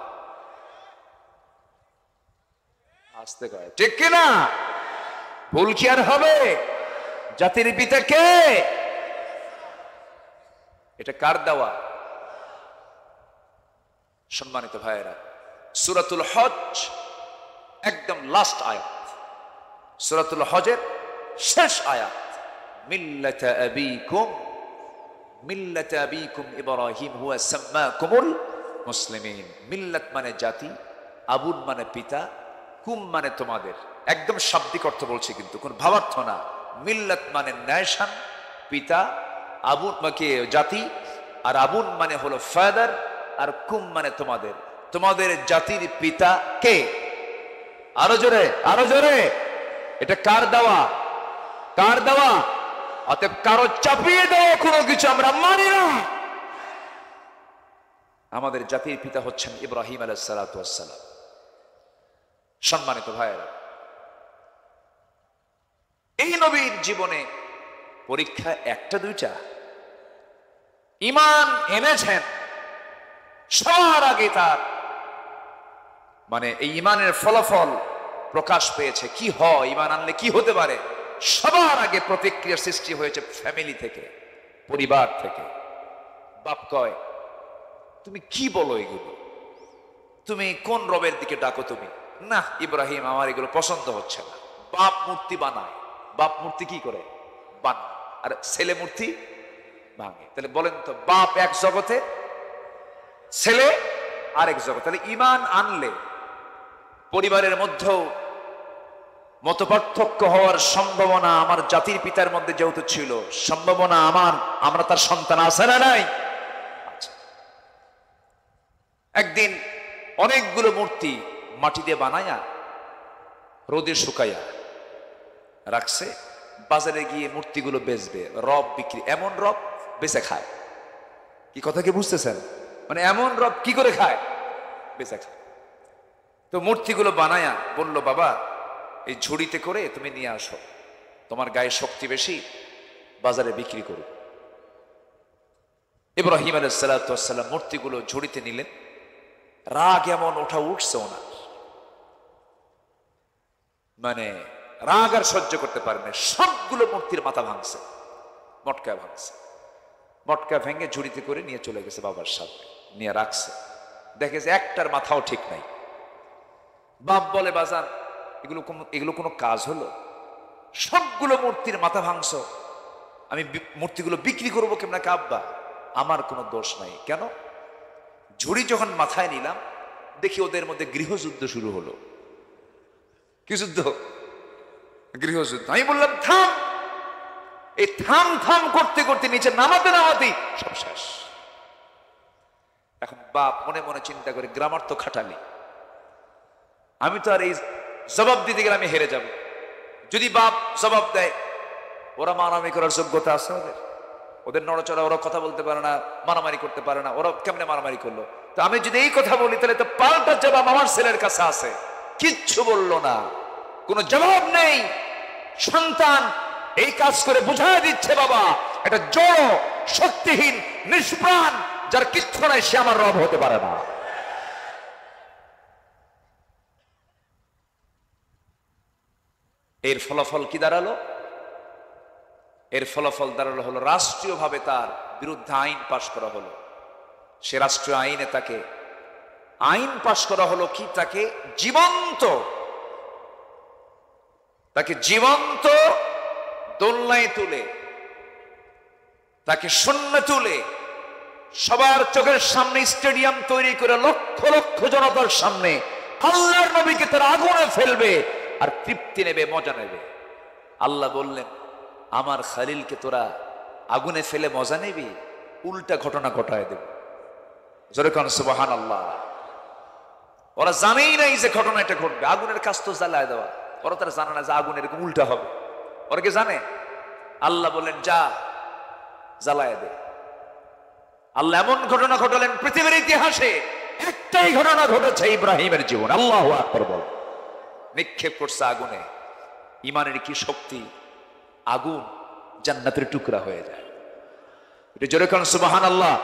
আসতে কয়, ঠিক কিনা? ভুল কি আর হবে? জাতির পিতা কে? এটা কার দেওয়া? সম্মানিত ভাইয়েরা, সূরাতুল হজ একদম লাস্ট আয়াত, সূরাতুল হজের শেষ আয়াত। মিল্লাতা আবিকুম ইব্রাহিম হুয়া সাম্মাকুমুল মুসলিমিন। মিল্লাত মানে জাতি, আবুন মানে পিতা, কুম মানে তোমাদের। একদম শাব্দিক অর্থ বলছি, কিন্তু কোন ভাবার্থ না। মিল্লাত মানে ন্যাশন, পিতা, আবুন মানে জাতি, আর আবুন মানে হলো ফাদার, আর কুম মানে তোমাদের। তোমাদের জাতির পিতা কে? আরো জোরে, আরো জোরে। এটা কার দেওয়া? কার দেওয়া? অতএব কারো চাপিয়ে দেওয়া কোনো কিছু আমরা মানি না। আমাদের জাতির পিতা হচ্ছেন ইব্রাহিম আলাইহিস সালাতু ওয়াস সালাম। সম্মানিত ভাইয়েরা, এই নবীর জীবনে পরীক্ষা একটা দুইটা। ঈমান এনেছেন, সবার আগে তার মানে এই ঈমানের ফলাফল প্রকাশ পেয়েছে। কি হয় ঈমান আনলে, কি হতে পারে? সবার আগে প্রতিক্রিয়ার সৃষ্টি হয়েছে ফ্যামিলি থেকে, পরিবার থেকে। বাপ কয়, তুমি কি বলো এগুলো? তুমি কোন রবের দিকে ডাকো? তুমি না ইব্রাহিম, আমার এগুলো পছন্দ হচ্ছে না। বাপ মূর্তি বানায়। বাপ মূর্তি কি করে? বানায়। আর ছেলে মূর্তি ভাঙে। তাহলে বলেন তো, বাপ এক জগতে, ছেলে আরেক জগতে। তাহলে ঈমান আনলে পরিবারের মধ্যেও মতপার্থক্য হওয়ার সম্ভাবনা আমার জাতির পিতার মধ্যে যেহেতু ছিল, সম্ভাবনা আমরা তার সন্তান আছে না নাই? একদিন অনেকগুলো মূর্তি মাটি দিয়ে বানায়া রোদে শুকাইয়া রাখছে। বাজারে গিয়ে মূর্তিগুলো বেচবে, রব বিক্রি। এমন রব বেচে খায়। কি কথা কি বুঝতেছেন? মানে এমন রব কি করে খায়? বেচে খায়। তো মূর্তিগুলো বানায়া বলল, বাবা এই ঝুড়িতে করে তুমি নিয়ে আসো, তোমার গায়ে শক্তি বেশি, বাজারে বিক্রি করো। ইব্রাহিম আলাইহিস সালাতু ওয়াস সালাম মূর্তিগুলো ঝুড়িতে নিলেন। রাগ এমন উঠছে ওনার, মানে রাগ আর সহ্য করতে পারেন না। সবগুলো মূর্তির মাথা ভাঙছে, মটকা ভাঙছে। মটকা ভেঙে ঝুড়িতে করে নিয়ে চলে গেছে বাবার সাথে, নিয়ে রাখছে। দেখে যে একটার মাথাও ঠিক নাই। বাপ বলে, বাজান এগুলো কোনো কাজ হলো? সবগুলো মূর্তির মাথা ভাঙছ, আমি মূর্তিগুলো বিক্রি করবো কেমন? আব্বা আমার কোনো দোষ নাই। কেন? ঝুড়ি যখন মাথায় নিলাম, দেখি ওদের মধ্যে গৃহযুদ্ধ শুরু হলো। কি যুদ্ধ? গৃহযুদ্ধ। আমি বললাম থাম। এই থাম থাম করতে করতে নিচে নামাতে নামাতেই সব শেষ। এখন বাপ মনে মনে চিন্তা করে, গ্রামার তো খাটালি, আমি তো আর এই জবাব দিতে গেলে আমি হেরে যাব। যদি বাপ জবাব দেয়, ওরা মারামারি করার যোগ্যতা আছে ওদের নড়াচড়া, ওরা কথা বলতে পারে না, মারামারি করতে পারে না, ওরা কেমনে মারামারি করলো? তো আমি যদি এই কথা বলি, তাহলে তো পাল্টা জবাব আমার ছেলের কাছে আছে। কিচ্ছু বললো না, কোনো জবাব নেই। সন্তান এই কাজ করে বুঝায় দিচ্ছে, বাবা এটা জড়, শক্তিহীন, নিষ্প্রাণ, যার কিচ্ছু নাই, সে আমার রব হতে পারে না। এর ফলাফল কি দাঁড়ালো? এর ফলাফল দাঁড়ালো হলো রাষ্ট্রীয়ভাবে তার বিরুদ্ধে আইন পাশ করা হলো। সে রাষ্ট্রীয় আইনে তাকে আইন পাশ করা হলো কি? তাকে জীবন্ত দোলনায় তুলে, তাকে শূন্য তুলে, সবার চোখের সামনে স্টেডিয়াম তৈরি করে লক্ষ লক্ষ জনতার সামনে আল্লাহর নবীকে তারা আগুনে ফেলবে আর তৃপ্তি নেবে, মজা নেবে। আল্লাহ বললেন, আমার খালিলকে তোরা আগুনে ফেলে মজা নেবি? উল্টা ঘটনা ঘটায় দেব। জোরে কোন সুবহানাল্লাহ। ওরা জানেই নাই যে ঘটনা এটা ঘটবে। আগুনের কাজ তো জ্বালায় দেওয়া, ওরা তারা জানে না যে আগুন এরকম উল্টা হবে। ওরা কি জানে? আল্লাহ বললেন, যা জ্বালায় দে। আল্লাহ এমন ঘটনা ঘটালেন পৃথিবীর ইতিহাসে একটাই ঘটনা ঘটেছে ইব্রাহিমের জীবন। আল্লাহু আকবার বল। নিক্ষেপ করছে আগুনে। ইমানের কি শক্তি! আগুন জান্নাতের টুকরা হয়ে যায়। এটা জোরে কোন সুবহানাল্লাহ,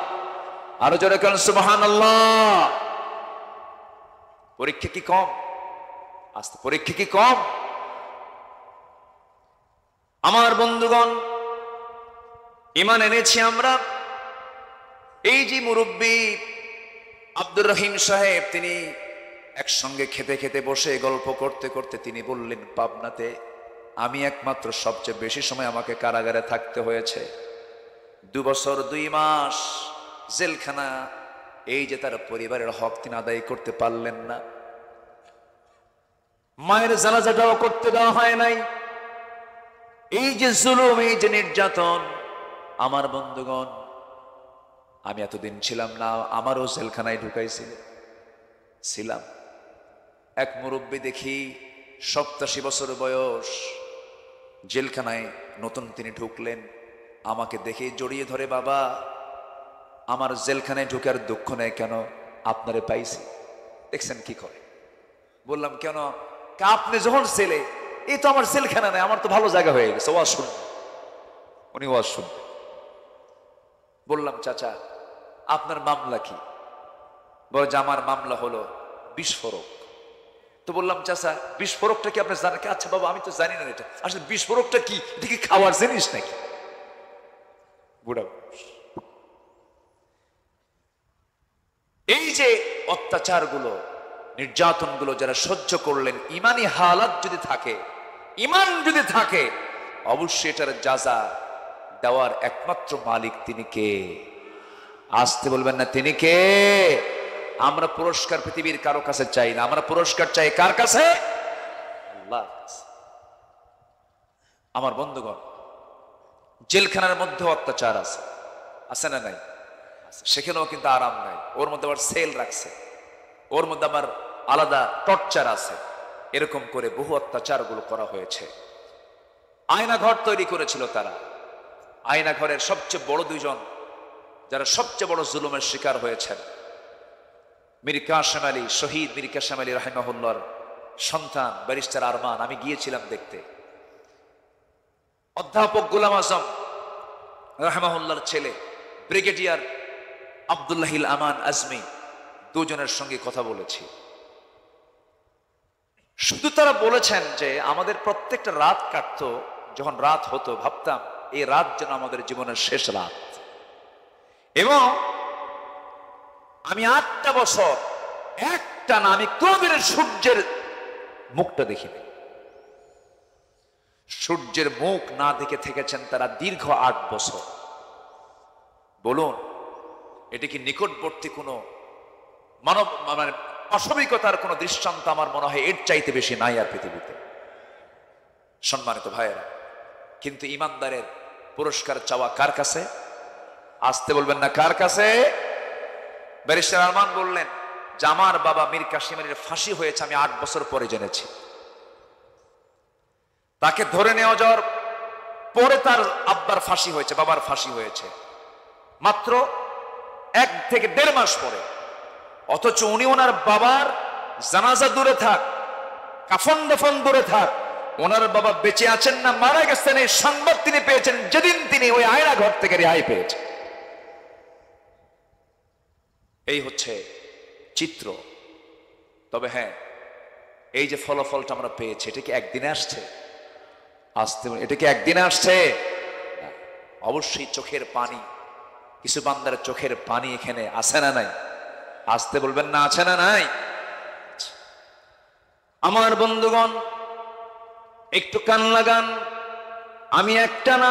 আরো জোরে কোন সুবহানাল্লাহ। পরীক্ষা কি কম? আস্তে পরীক্ষা কি কম? আমার বন্ধুগণ, ঈমান এনেছি আমরা। এই যে মুরব্বী আব্দুর রহিম সাহেব, তিনি একসঙ্গে খেতে খেতে বসে গল্প করতে করতে তিনি বললেন, পাবনাতে আমি একমাত্র সবচেয়ে বেশি সময় আমাকে কারাগারে থাকতে হয়েছে। 2 বছর 2 মাস জেলখানা এই যে তার পরিবারের হক তিনি আদায় করতে পারলেন না, মায়ের জানাজাটাও করতে দেওয়া হয় নাই। এই যে জুলুম, এই যে নির্যাতন, আমার বন্ধুগণ, আমি এতদিন ছিলাম না, আমারও জেলখানায় ছিলাম। এক মুরব্বী দেখি 87 বছর বয়স, জেলখানায় নতুন তিনি ঢুকলেন, আমাকে দেখে জড়িয়ে ধরে, বাবা আমার জেলখানায় ঢুকে আর দুঃখ নেই কেন, আপনারে পাইছি। দেখছেন কি করে। বললাম কেন? আপনি যখন ছেলে, এই তো আমার জেলখানা নেই, আমার তো ভালো জায়গা হয়ে গেছে, ওয়াজ শুনবে। উনি ওয়াজ শুনবে। বললাম চাচা আপনার মামলা কি? বলে যে আমার মামলা হলো বিস্ফোরক। তো বললাম চাচা বিস্ফোরকটা কি আপনি জানেন? আচ্ছা বাবা আমি তো জানি না এটা, আসলে বিস্ফোরকটা কি, এটা কি খাওয়ার জিনিস নাকি? বুড়া এই যে অত্যাচারগুলো, নির্যাতনগুলো যারা সহ্য করলেন, ইমানি হালাত যদি থাকে, ইমান যদি থাকে, অবশ্যই এটার যাজা দেওয়ার একমাত্র মালিক তিনি কে? আসতে বলবেন না তিনি কে? আমরা পুরস্কার পৃথিবীর কারো কাছে চাই না, আমরা পুরস্কার চাই কার কাছে? আল্লাহর কাছে। আমার বন্ধুগণ, জেলখানার মধ্যে অত্যাচার আছে, আছে না নাই? সেখানেও কিন্তু আরাম নাই। ওর মধ্যে আবার সেল রাখছে, ওর মধ্যে আবার আলাদা টর্চার আছে। এরকম করে বহু অত্যাচারগুলো করা হয়েছে। আয়না ঘর তৈরি করেছিল তারা। আয়না ঘরের সবচেয়ে বড় দুইজন যারা সবচেয়ে বড় জুলুমের শিকার হয়েছেন, মীর কাসেম আলী, শহীদ মীর কাসেম আলী রাহিমাহুল্লাহর সন্তান ব্যারিস্টার আরমান, আমি গিয়েছিলাম দেখতে। অধ্যাপক গোলাম আজম রাহিমাহুল্লাহর ছেলে ব্রিগেডিয়ার আব্দুল্লাহিল আমান আজমি, দুজনের সঙ্গে কথা বলেছি। শুধু তারা বলেছেন যে আমাদের প্রত্যেকটা রাত কাটতো, যখন রাত হতো ভাবতাম এই রাত যেন আমাদের জীবনের শেষ রাত। এবং আমি 8টা বছর একটা না, আমি কোনদিন সূর্যের মুখটা দেখিনি। সূর্যের মুখ না দেখে থেকেছেন তারা দীর্ঘ 8 বছর। বলুন এটি কি নিকটবর্তী কোনো মানব মানে অস্বাভাবিকতার কোনো দৃষ্টান্ত? আমার মনে হয় এর চাইতে বেশি নাই আর পৃথিবীতে। সম্মানিত ভাইয়েরা, কিন্তু ইমানদারের পুরস্কার চাওয়া কার কাছে? আসতে বলবেন না কার কাছে? ব্যারিস্টার আরমান বললেন যে আমার বাবা মীর কাসেম আলীর ফাঁসি হয়েছে আমি 8 বছর পরে জেনেছি। তাকে ধরে নেওয়া যাওয়ার পরে তার আব্বার ফাঁসি হয়েছে, বাবার ফাঁসি হয়েছে মাত্র 1 থেকে 1.5 মাস পরে। অথচ উনি ওনার বাবার জানাজা দূরে থাক, কাফন দাফন দূরে থাক, ওনার বাবা বেঁচে আছেন না মারা গেছেন এই সংবাদ তিনি পেয়েছেন যেদিন তিনি ওই আয়না ঘর থেকে রেহাই পেয়েছেন। এই হচ্ছে চিত্র। তবে হ্যাঁ, এই যে ফলাফলটা আমরা পেয়েছি, এটা কি একদিনে আসছে? এটা কি একদিনে আসছে? অবশ্যই চোখের পানি, কিছু বান্দার চোখের পানি এখানে আছে না নাই? আসতে বলবেন না আছে না নাই? আমার বন্ধুগণ একটু কান লাগান। আমি একটা না,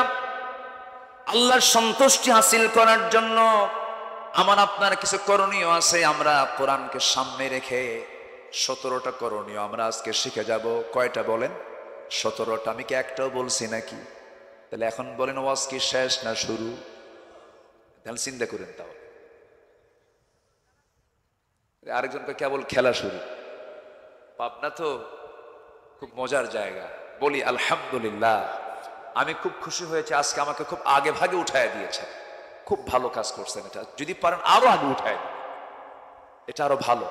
আল্লাহর সন্তুষ্টি হাসিল করার জন্য আমার আপনার কিছু করণীয় আছে। আমরা কোরআনকে সামনে রেখে 17টা করণীয় আমরা আজকে শিখে যাব। কয়টা বলেন? 17টা। আমি কি একটাও বলছি নাকি? তাহলে এখন বলেন ওয়াজ কি শেষ না শুরু? তাহলে চিন্তা করেন। তাহলে আরেকজনকে কেবল খেলা শুরু। পাবনা তো খুব মজার জায়গা। বলি আলহামদুলিল্লাহ, আমি খুব খুশি হয়েছে আজকে আমাকে খুব আগে ভাগে উঠায় দিয়েছে। খুব ভালো কাজ করছেন। এটা যদি পারেন আরো আগে উঠায় দিন, এটা আরো ভালো।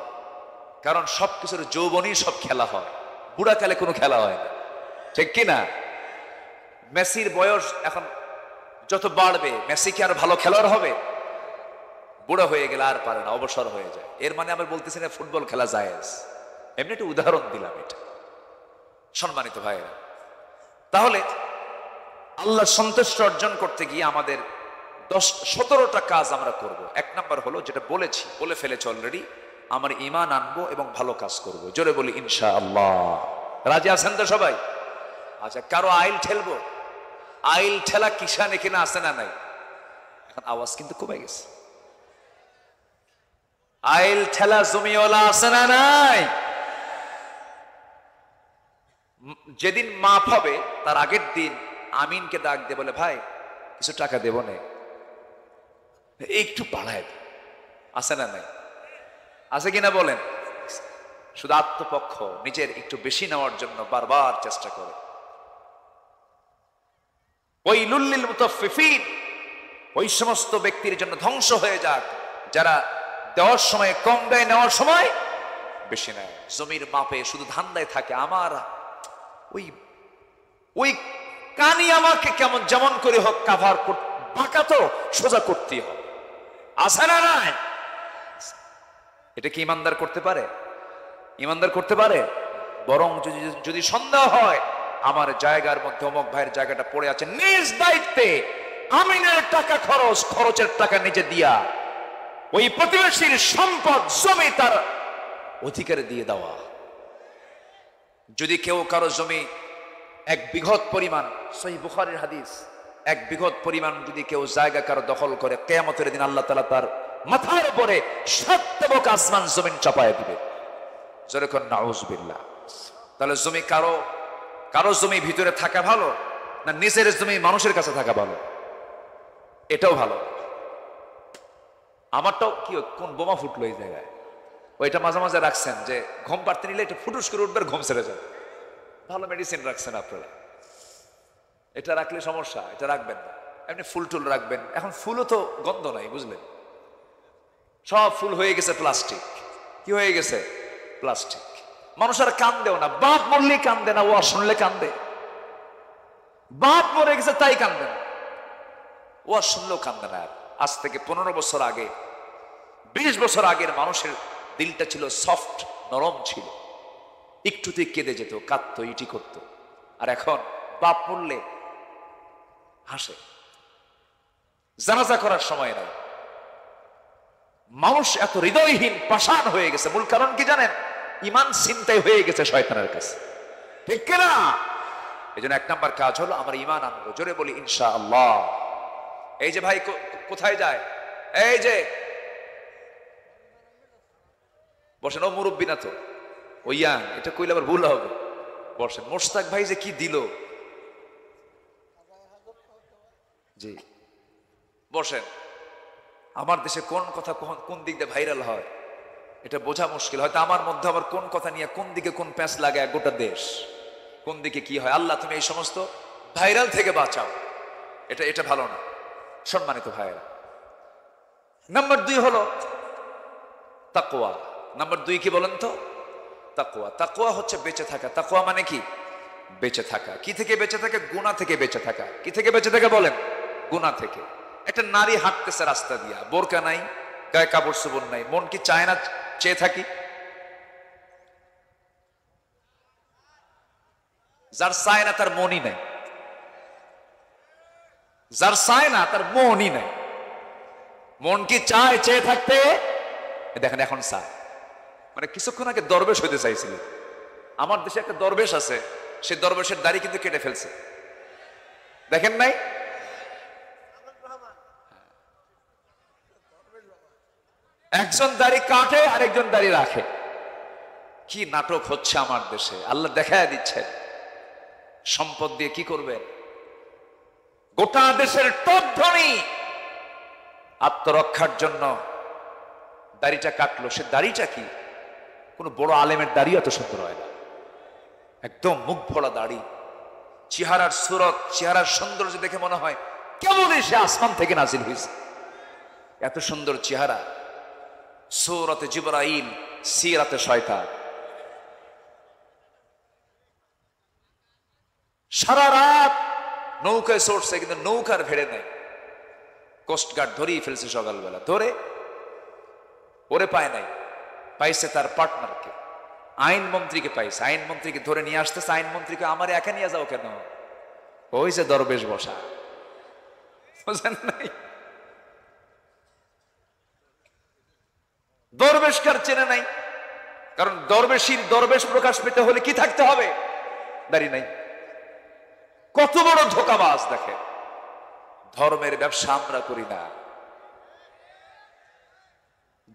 কারণ সবকিছুর যৌবনই সব খেলা হয়, বুড়াকালে কোনো খেলা হয় না, ঠিক কিনা? মেসির বয়স এখন যত বাড়বে, মেসি কি আর ভালো খেলোয়াড় হবে? বুড়া হয়ে গেলে আর পারে না, অবসর হয়ে যায়। এর মানে আমি বলতেছি না ফুটবল খেলা জায়েজ, এমনি একটা উদাহরণ দিলাম এটা। সম্মানিত ভাইয়েরা, তাহলে আল্লাহ সন্তুষ্ট অর্জন করতে গিয়ে আমাদের 17টা কাজ আমরা করব। 1 নাম্বার হলো যেটা বলে ফেলেছি অলরেডি, আমার ঈমান আনবো এবং ভালো কাজ করব। জোরে বলি ইনশাআল্লাহ। রাজি আছেন তো সবাই? আচ্ছা, কারো আইল ঠেলবো? আইল ঠেলা কিষান এখানে আছে না নাই? এখন আওয়াজ কিন্তু কমে গেছে। আইল ঠেলা জমিওয়ালা আছে না নাই? যেদিন মাপ হবে তার আগের দিন আমিনকে ডাক দিয়ে বলে, ভাই কিছু টাকা দেব না, একটু বাড়ায়। আছে না নাই? আছে কিনা বলেন? শুধু আত্মপক্ষ নিজের একটু বেশি নেওয়ার জন্য বারবার চেষ্টা করে। ওয়াইলুল লিল মুতাফফিফিন, ওই সমস্ত ব্যক্তির জন্য ধ্বংস হয়ে যাক যারা দেওয়ার সময় কম দেয়, নেওয়ার সময় বেশি নেয়। জমির মাপে শুধু ধান্দায় থাকে, আমার ওই ওই কানি আমাকে কেমন যেমন করে হোক কাভার বাঁকা তো সোজা করতেই হবে। আছে না নাই? এটা কি ইমানদার করতে পারে? ইমানদার করতে পারে? বরং যদি সন্দেহ হয় আমার জায়গার মধ্যে অমুক ভাইয়ের জায়গাটা পড়ে আছে, নিজ দায়িত্বে আমিনের টাকা খরচের টাকা নিজে দিয়া ওই প্রতিবেশীর সম্পদ জমি তার অধিকারে দিয়ে দেওয়া। যদি কেউ কারো জমি এক বিঘত পরিমাণ, সহিহ বুখারীর হাদিস, এক বিঘত পরিমাণ যদি কেউ জায়গা কারো দখল করে, কিয়ামতের দিন আল্লাহ তাআলা তার মাথার উপরে 7 তবক আসমান জমিন চাপায় দিবে। যেরকম নাউজুবিল্লাহ। তাহলে জমি কারো জমি ভিতরে থাকা ভালো না নিজের জমি মানুষের কাছে থাকা ভালো? এটাও ভালো। আমারটাও কি কোন বোমা ফুটলো এই জায়গায়, ওইটা মাঝে মাঝে রাখছেন যে ঘুম পাড়তে নিলে একটু ফুটুস করে উঠবে, ঘুম ছেড়ে যাবে। ভালো মেডিসিন রাখছেন আপনারা, এটা রাখলে সমস্যা, এটা রাখবেন না। এমনি ফুল টুল রাখবেন। এখন ফুলও তো গন্ধ নাই, বুঝলেন? সব ফুল হয়ে গেছে প্লাস্টিক। কি হয়ে গেছে? প্লাস্টিক। মানুষ আর কান্দেও না। বাপ মরলে কান্দে না, ও শুনলে কান্দে। বাপ মরে গেছে তাই কান্দে না, ও শুনলেও কান্দে না। আজ থেকে 15 বছর আগে, 20 বছর আগের মানুষের দিলটা ছিল সফট, নরম ছিল, একটুতে কেঁদে যেত, কাঁদতো, ইটি করতো। আর এখন বাপ মরলে হাসে, জানাজা করার সময় নাই। মানুষ এত হৃদয়হীন, পাষাণ হয়ে গেছে। মূল কারণ কি জানেন? ইমান ছিনতাই হয়ে গেছে শয়তানের কাছে, ঠিক কিনা? এই জন্য 1 নাম্বার কাজ হলো আমরা ইমান আনবো। জোরে বলি ইনশাআল্লাহ। এই যে ভাই কোথায় যায়? এই যে বসেন, ও মুরব্বী না তো, ওইয়া এটা কইলে আবার ভুল হবে। বসেন। মোশতাক ভাই যে কি দিল, জি বসেন। আমার দেশে কোন কথা কোন দিক দিয়ে ভাইরাল হয় এটা বোঝা মুশকিল। হয়তো আমার মধ্যে আবার কোন কথা নিয়ে কোন দিকে কোন প্যাঁচ লাগে, গোটা দেশ কোন দিকে কি হয়। আল্লাহ তুমি এই সমস্ত ভাইরাল থেকে বাঁচাও। এটা ভালো না, সম্মানিত ভাইরা। নাম্বার 2 হলো তাকওয়া। নাম্বার 2 কি বলেন তো? তাকওয়া। তাকওয়া হচ্ছে বেঁচে থাকা। তাকওয়া মানে কি? বেঁচে থাকা। কি থেকে বেঁচে থাকে? গুনাহ থেকে বেঁচে থাকা। কি থেকে বেঁচে থাকে বলেন? গুনাহ থেকে। একটা নারী হাঁটতেছে রাস্তা দিয়া, বোরকা নাই, গায়ে কাপড় চোপড় নাই, মন কি চায় না চেয়ে থাকি? যার চায় না তার মনই নাই, যার চায় না তার মনই নাই। মন কি চায় চেয়ে থাকতে? দেখেন এখন চায়। মানে কিছুক্ষণ আগে দরবেশ হইতে চাইছিল। আমার দেশে একটা দরবেশ আছে, সে দরবেশের দাড়ি কিন্তু কেটে ফেলছে, দেখেন নাই? একজন দাড়ি কাটে আর একজন দাড়ি রাখে। কি নাটক হচ্ছে আমার দেশে, আল্লাহ দেখায় দিচ্ছেন। সম্পদ দিয়ে কি করবেন? গোটা দেশের টপ ধনী আত্মরক্ষার জন্য দাড়িটা কাটলো। সে দাড়িটা কি? কোন বড় আলেমের দাড়ি এত সুন্দর হয় না, একদম মুখ ভরা দাড়ি, চেহারার সুরত, চেহারার সৌন্দর্য দেখে মনে হয় কেমনই সে আসমান থেকে নাজিল হয়েছে। এত সুন্দর চেহারা, সূরাতে জিবরাইল, সিরাতে শয়তান। সারা রাত নৌকায় চড়ছে, কিন্তু নৌকার ভেড়ে নাই। কোস্টগার্ড ধরেই ফেলছে সকালবেলা, ধরে ওরে পায় নাই, পাইছে তার পার্টনারকে, আইনমন্ত্রীকে পাইছে। আইনমন্ত্রীকে ধরে নিয়ে আসতেছে। আইনমন্ত্রীকে, আমার একা নিয়ে যাও কেন? ওই যে দরবেশ বসা, বুঝেন নাই? দরবেশকার চেনে নাই, কারণ দরবেশ প্রকাশ পেতে হলে কি থাকতে হবে? দাড়ি নাই। কত বড় ধোঁকাবাজ দেখেন। ধর্মের ব্যবসা আমরা করি না,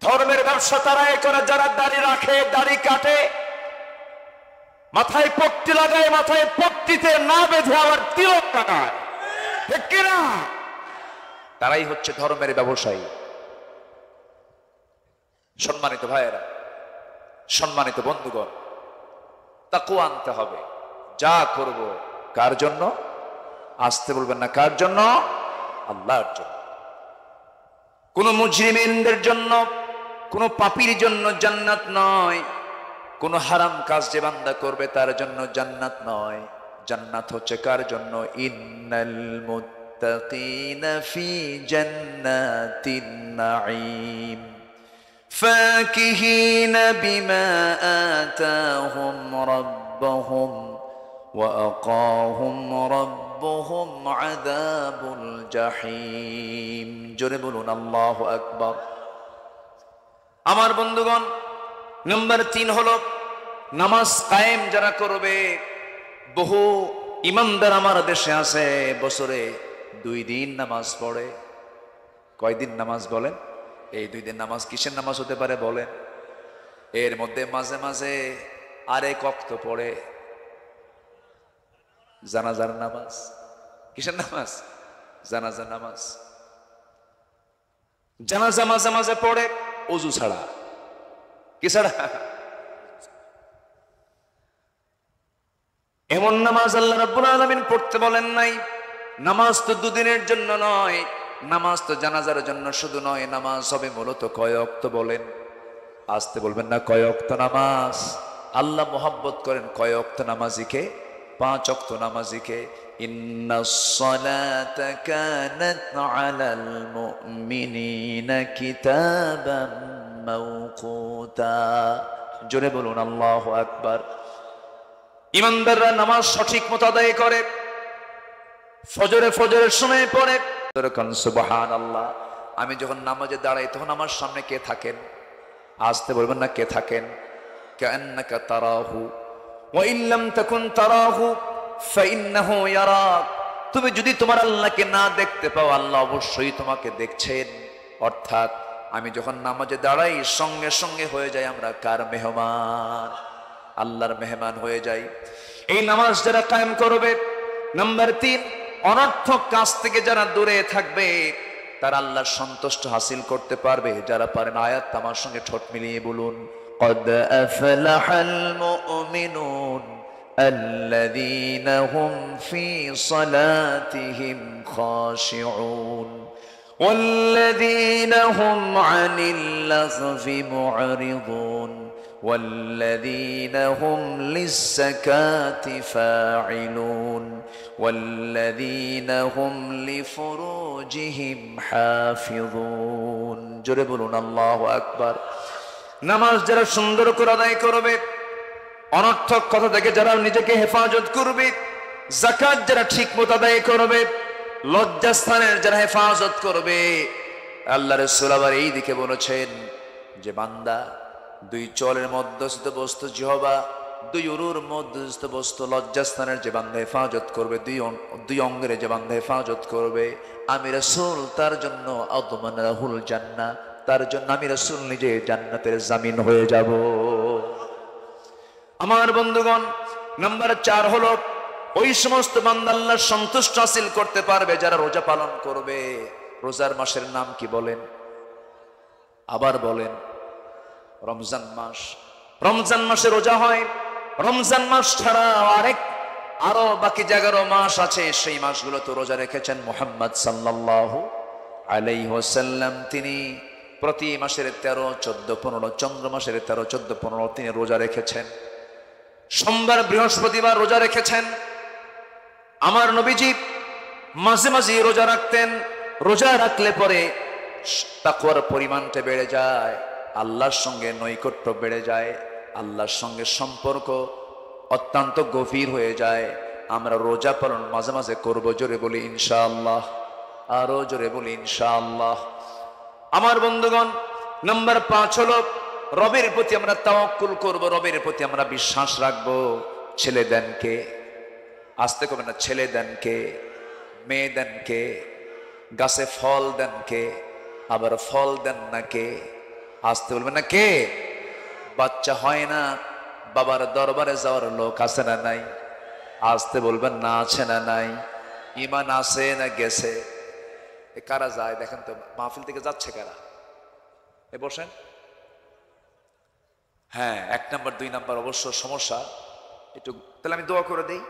ধর্মের ব্যবসা তারাই করে যারা দাড়ি রাখে, দাড়ি কাটে, মাথায় পট্টি লাগায়, মাথায় পট্টিতে না বেঁধে আবার তিলক লাগায়, ঠিক কিনা? তারাই হচ্ছে ধর্মের ব্যবসায়ী। সম্মানিত ভাইয়েরা, সম্মানিত বন্ধুগণ, তাকওয়া আনতে হবে। যা করব কার জন্য? আসতে বলবেন না, কার জন্য? আল্লাহর জন্য। কোন মুজরিমিনদের জন্য, কোন পাপীর জন্য জান্নাত নয়। কোন হারাম কাজ যে বান্দা করবে তার জন্য জান্নাত নয়। জান্নাত হচ্ছে কার জন্য? ইন্নাল মুত্তাকিনা ফি জান্নাতিন নাঈম ফাকিহিনা বিমা আতাহুম রাব্বুহুম ওয়া আকাহুম রাব্বুহুম আযাবুল জাহিম। জোরে বলুন আল্লাহু আকবার। আমার বন্ধুগণ, নাম্বার 3 হলো নামাজ কায়েম যারা করবে। বহু ইমানদার আমার দেশে আছে, বছরে 2 দিন নামাজ পড়ে। কয়দিন নামাজ বলেন? এই 2 দিন নামাজ কিসের নামাজ হতে পারে বলেন? এর মধ্যে মাঝে মাঝে আরেক ওয়াক্ত পড়ে জানাজার নামাজ। কিসের নামাজ? জানাজার নামাজ। জানাজা মাঝে মাঝে পড়ে ওযু ছাড়া। কি ছাড়া? এমন নামাজ আল্লাহ রাব্বুল আলামিন পড়তে বলেন নাই। নামাজ তো 2 দিনের জন্য নয়, নামাজ তো জানাজার জন্য শুধু নয়। নামাজ হবে মূলত কয় ওয়াক্ত বলেন? আসতে বলবেন না, কয় ওয়াক্ত নামাজ? আল্লাহ মোহাব্বত করেন কয় ওয়াক্ত নামাজিকে? 5 ওয়াক্ত নামাজিকে। ইন্নাস সালাতা কানাত আলাল মুমিনিনা কিতাবাম মাওকুতা। জোরে বলুন আল্লাহু আকবার। ইমানদাররা নামাজ সঠিক মতো আদায় করে, ফজরের সময় পড়ে। সুবহানাল্লাহ। আমি যখন নামাজে দাঁড়াই তখন আমার সামনে কে থাকেন? আসতে বলবেন না, কে থাকেন? কান্নাকা তারাহু ওয়া ইল্লাম তাকুন তারাহু ফাইন্নাহু ইয়ারাক। তুমি যদি তোমার আল্লাহকে না দেখতে পাও, আল্লাহ অবশ্যই তোমাকে দেখছেন। অর্থাৎ আমি যখন নামাজে দাঁড়াই সঙ্গে সঙ্গে হয়ে যায় আমরা কার মেহমান? আল্লাহর মেহমান হয়ে যাই। এই নামাজ যারা কায়েম করবে, নাম্বার 3, অনর্থক কাজ থেকে যারা দূরে থাকবে তারা আল্লাহর সন্তুষ্ট হাসিল করতে পারবে। যারা পারেন আয়াত আমার সঙ্গে ঠোঁট মিলিয়ে বলুন, قد أفلح المؤمنون الذين هم في صلاتهم خاشعون والذين هم عن اللغو معرضون والذين هم للزكاة فاعلون والذين هم لفروجهم حافظون। জোরে বলুন আল্লাহু আকবার। নামাজ যারা সুন্দর করে আদায় করবে, অনর্থক কথা থেকে যারা নিজেকে হেফাজত করবে, যাকাত যারা ঠিক মতো আদায় করবে, লজ্জাস্থানের যারা হেফাজত করবে, আল্লাহ রাসূল আবার এই দিকে বলেছেন যে বান্দা 2 চলের মধ্যস্থ বস্তু জিহবা, 2 উরুর মধ্যস্থ বস্তু লজ্জাস্থানের যে বান্দা হেফাজত করবে, 2 অঙ্গের যে বান্দা হেফাজত করবে, আমি রাসূল তার জন্য আদমান লাহুল জান্নাহ, তার জন্য আমি রাসূল নিজে জান্নাতের জামিন হয়ে যাব। আমার বন্ধুগণ, নাম্বার 4 হলো ওই সমস্ত বান্দা আল্লাহর সন্তুষ্ট হাসিল করতে পারবে যারা রোজা পালন করবে। রোজার মাসের নাম কি বলেন? আবার বলেন। রমজান মাস। রমজান মাসে রোজা হয়। রমজান মাস ছাড়া আরো বাকি 11 মাস আছে, সেই মাসগুলো তো রোজা রেখেছেন মুহাম্মদ সাল্লাল্লাহু আলাইহি ওয়াসাল্লাম। তিনি প্রতি মাসের 13, 14, 15, চন্দ্র মাসের 13, 14, 15 তিনি রোজা রেখেছেন। সোমবার, বৃহস্পতিবার রোজা রেখেছেন। আমার নবীজি মাঝে মাঝে রোজা রাখতেন। রোজা রাখলে পরে তাকওয়ার পরিমাণটা বেড়ে যায়, আল্লাহর সঙ্গে নৈকট্য বেড়ে যায়, আল্লাহর সঙ্গে সম্পর্ক অত্যন্ত গভীর হয়ে যায়। আমরা রোজা পালন মাঝে মাঝে করবো। জোরে বলি ইনশাআল্লাহ। আরো জোরে বলি ইনশাআল্লাহ। আমার বন্ধুগণ, নাম্বার 5 হলো রবের প্রতি আমরা তাওয়াক্কুল করব, রবের প্রতি আমরা বিশ্বাস রাখবো। ছেলে দেন কে? আসতে কবে না। ছেলে দেন কে? মেয়ে দেন কে? গাছে ফল দেন কে? আবার ফল দেন না কে? আসতে বলবেন না। কে? বাচ্চা হয় না, বাবার দরবারে যাওয়ার লোক আছে না নাই? আসতে বলবেন না, আছে না নাই? ইমান আছে না গেছে? এ কারা যায় দেখেন তো, মাহফিল থেকে যাচ্ছে কারা? এ বসেন। হ্যাঁ, 1 নাম্বার 2 নাম্বার অবশ্য সমস্যা একটু, তাহলে আমি দোয়া করে দেই।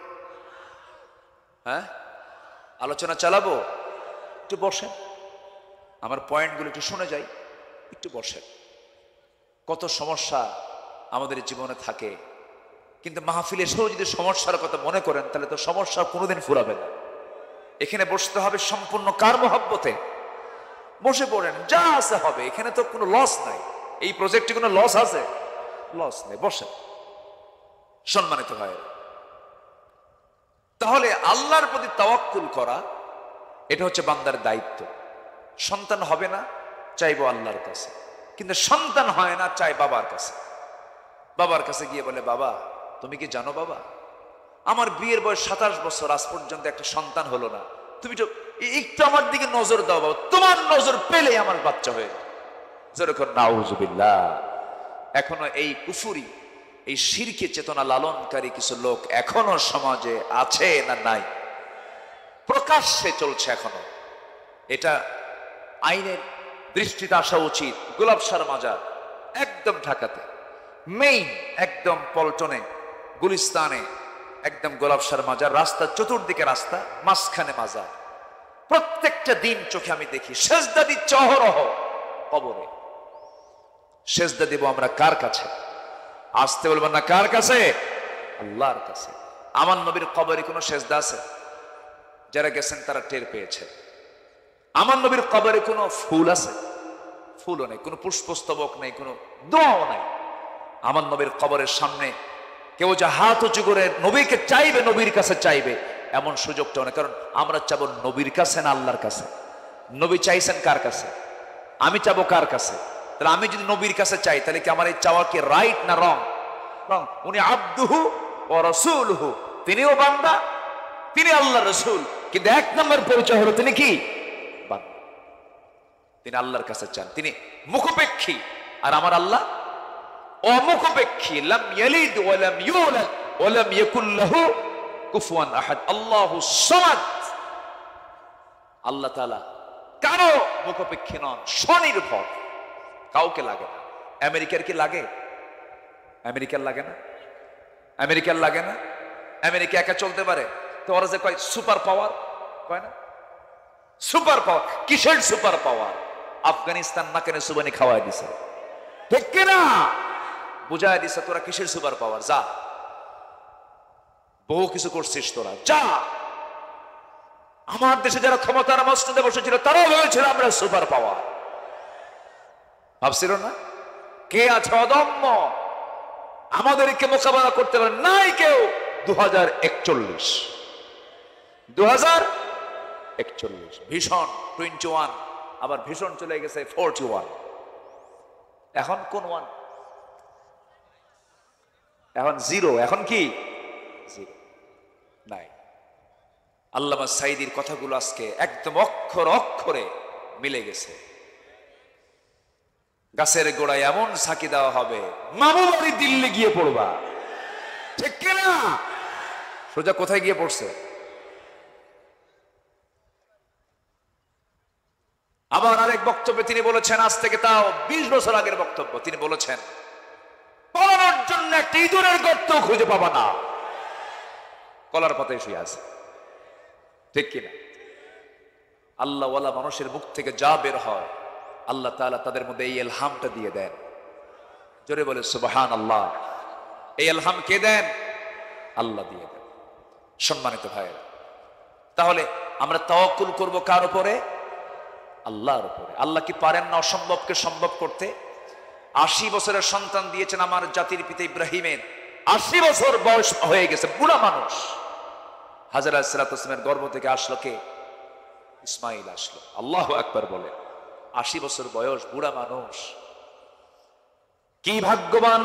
হ্যাঁ, আলোচনা চালাবো, একটু বসেন, আমার পয়েন্টগুলো একটু শুনে যাই, একটু বসেন। কত সমস্যা আমাদের জীবনে থাকে, কিন্তু মাহফিলে এসেও যদি সমস্যার কথা মনে করেন তাহলে তো সমস্যা কোনোদিন ফুরাবে না। এখানে বসতে হবে সম্পূর্ণ কার মহব্বতে? বসে পড়েন, যা আছে হবে, এখানে তো কোনো লস নাই। এই প্রজেক্টে কোনো লস আছে? লস নেই, বসেন সম্মানিত ভাই। তাহলে আল্লাহর প্রতি তাওয়াক্কুল করা, এটা হচ্ছে বান্দার দায়িত্ব। সন্তান হবে না, চাইবো আল্লাহর কাছে, কিন্তু সন্তান হয় না, চাই বাবার কাছে। বাবার কাছে গিয়ে বলে, বাবা তুমি কি জানো বাবা, আমার বিয়ের বয়স 27 বছর, আজ পর্যন্ত একটা সন্তান হলো না, তুমি তো একটু আমার দিকে নজর দাও বাবা, তোমার নজর পেলে আমার বাচ্চা হয়ে যায়। যেরকম নাউজুবিল্লাহ। এখনো এই কুফুরি, এই শিরকে চেতনা লালনকারী কিছু লোক এখনো সমাজে আছে না নাই? প্রকাশ্যে চলছে এখনো। এটা আইনের দৃষ্টিতে আসা উচিত। গোলাপসার মাজার একদম ঢাকাতে, মেইন একদম পল্টনে, গুলিস্তানে একদম গোলাপসার মাজার, রাস্তা চতুর্দিকে রাস্তা, মাঝখানে মাজার। প্রত্যেকটা দিন চোখে আমি দেখি সেজদা দিচ্ছে অহরহ কবরে। সেজদা দেব আমরা কার কাছে? আসতে বলবেন না, কার কাছে? আল্লাহর কাছে। আমার নবীর কবরে কোনো সেজদা আছে? যারা গেছেন তারা টের পেয়েছে। আমার নবীর কবরে কোনো ফুল আছে? ফুলও নেই, কোনো পুষ্পস্তবক নেই, কোনো দোয়াও নাই। আমার নবীর কবরের সামনে কেউ যে হাত উঁচু করে নবীকে চাইবে, নবীর কাছে চাইবে, এমন সুযোগটাও নেই। কারণ আমরা চাবো নবীর কাছে না আল্লাহর কাছে? নবী চাইছেন কার কাছে? আমি চাবো কার কাছে? তাহলে আমি যদি নবীর কাছে চাই, তাহলে কি আমার এই চাওয়া কি রাইট না রং? রং। উনি আব্দুহু ওয়া রাসূলুহু, তিনিও বান্দা, তিনি আল্লাহর রাসূল, কিন্তু 1 নম্বর পরিচয় হলো তিনি কি? বান্দা। তিনি আল্লাহর কাছে চান, তিনি মুখোপেক্ষী। আর আমার আল্লাহ অমুখোপেক্ষী। লাম ইয়ালিদ ওয়া লাম ইউলাদ ওয়া লাম ইয়াকুল লাহু কুফুয়ান আহাদ। আল্লাহুস সামাদ। আল্লাহ তাআলা কারো মুখোপেক্ষী নন, স্বনির্ভর, কাউকে লাগে না। আমেরিকার কি লাগে? আমেরিকার লাগে না? আমেরিকার লাগে না? আমেরিকা একা চলতে পারে? তো ওরা যে কয় সুপার পাওয়ার, কয় না সুপার পাওয়ার? কিসের সুপার পাওয়ার? আফগানিস্তান না কেন সুবানি খাওয়াই দিছে, ঠিক কিনা? বুঝাই দিছে তোরা কিসের সুপার পাওয়ার, যা, বহু কিছু করছিস তোরা, যা। আমার দেশে যারা ক্ষমতার মসনদে বসেছিল তারাও ভেবেছিল আমরা সুপার পাওয়ার, ভাবছিল না? কে আছে অদম্য আমাদেরকে মোকাবেলা করতে পারে? নাই কেউ। 2041 ভীষণ 21, আবার ভীষণ চলে গেছে 41। এখন কোন ওয়ান? এখন 0। এখন কি 0 নাই। আল্লামা সাঈদীর কথাগুলো আজকে একদম অক্ষর অক্ষরে মিলে গেছে। গাছের গোড়ায় এমন ঝাঁকি দেওয়া হবে, মামু বাড়ি দিল্লি গিয়ে পড়বা, ঠিক কিনা? সোজা কোথায় গিয়ে পড়ছে? আবার আরেক বক্তব্যে তিনি বলেছেন, আজ থেকে তাও 20 বছর আগের বক্তব্য, তিনি বলেছেন পলানোর জন্য একটা ইঁদুরের গর্ত খুঁজে পাবা না, কলার পাতায় শুয়ে আছে, ঠিক কিনা? আল্লাহ ওয়ালা মানুষের মুখ থেকে যা বের হয় আল্লাহ তাআলা তাদের মধ্যে এই ইলহামটা দিয়ে দেন। জোরে বলে সুবহানাল্লাহ। এই ইলহাম কে দেন? আল্লাহ দিয়ে দেন। সম্মানিত ভাইয়েরা, তাহলে আমরা তাওয়াক্কুল করব কার উপরে? আল্লাহর উপরে। আল্লাহ কি পারেন না অসম্ভবকে সম্ভব করতে? 80 বছরের সন্তান দিয়েছেন আমার জাতির পিতা ইব্রাহিমের। 80 বছর বয়স হয়ে গেছে, বুড়া মানুষ। হাজরা আলাইহিস সালাতু ওয়াস সালামের গর্ভ থেকে আসলো কে? ইসমাইল আসলো। আল্লাহু আকবার বলে। 80 বছর বয়স, বুড়া মানুষ। কি ভাগ্যবান